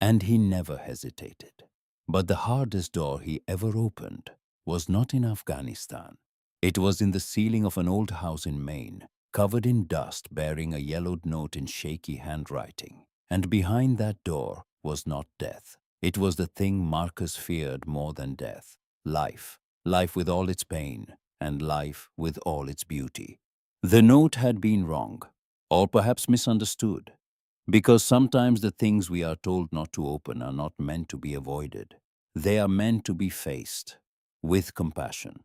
And he never hesitated. But the hardest door he ever opened was not in Afghanistan. It was in the ceiling of an old house in Maine, covered in dust, bearing a yellowed note in shaky handwriting. And behind that door was not death. It was the thing Marcus feared more than death. Life. Life with all its pain, and life with all its beauty. The note had been wrong, or perhaps misunderstood. Because sometimes the things we are told not to open are not meant to be avoided. They are meant to be faced with compassion.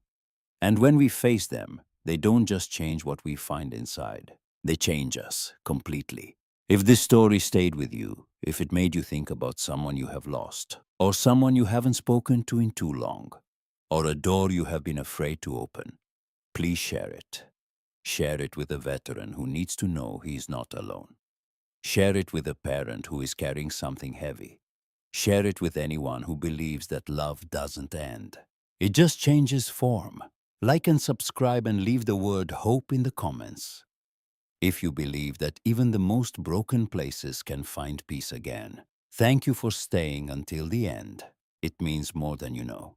And when we face them, they don't just change what we find inside. They change us completely. If this story stayed with you, if it made you think about someone you have lost, or someone you haven't spoken to in too long, or a door you have been afraid to open, please share it. Share it with a veteran who needs to know he is not alone. Share it with a parent who is carrying something heavy. Share it with anyone who believes that love doesn't end. It just changes form. Like and subscribe and leave the word hope in the comments. If you believe that even the most broken places can find peace again, thank you for staying until the end. It means more than you know.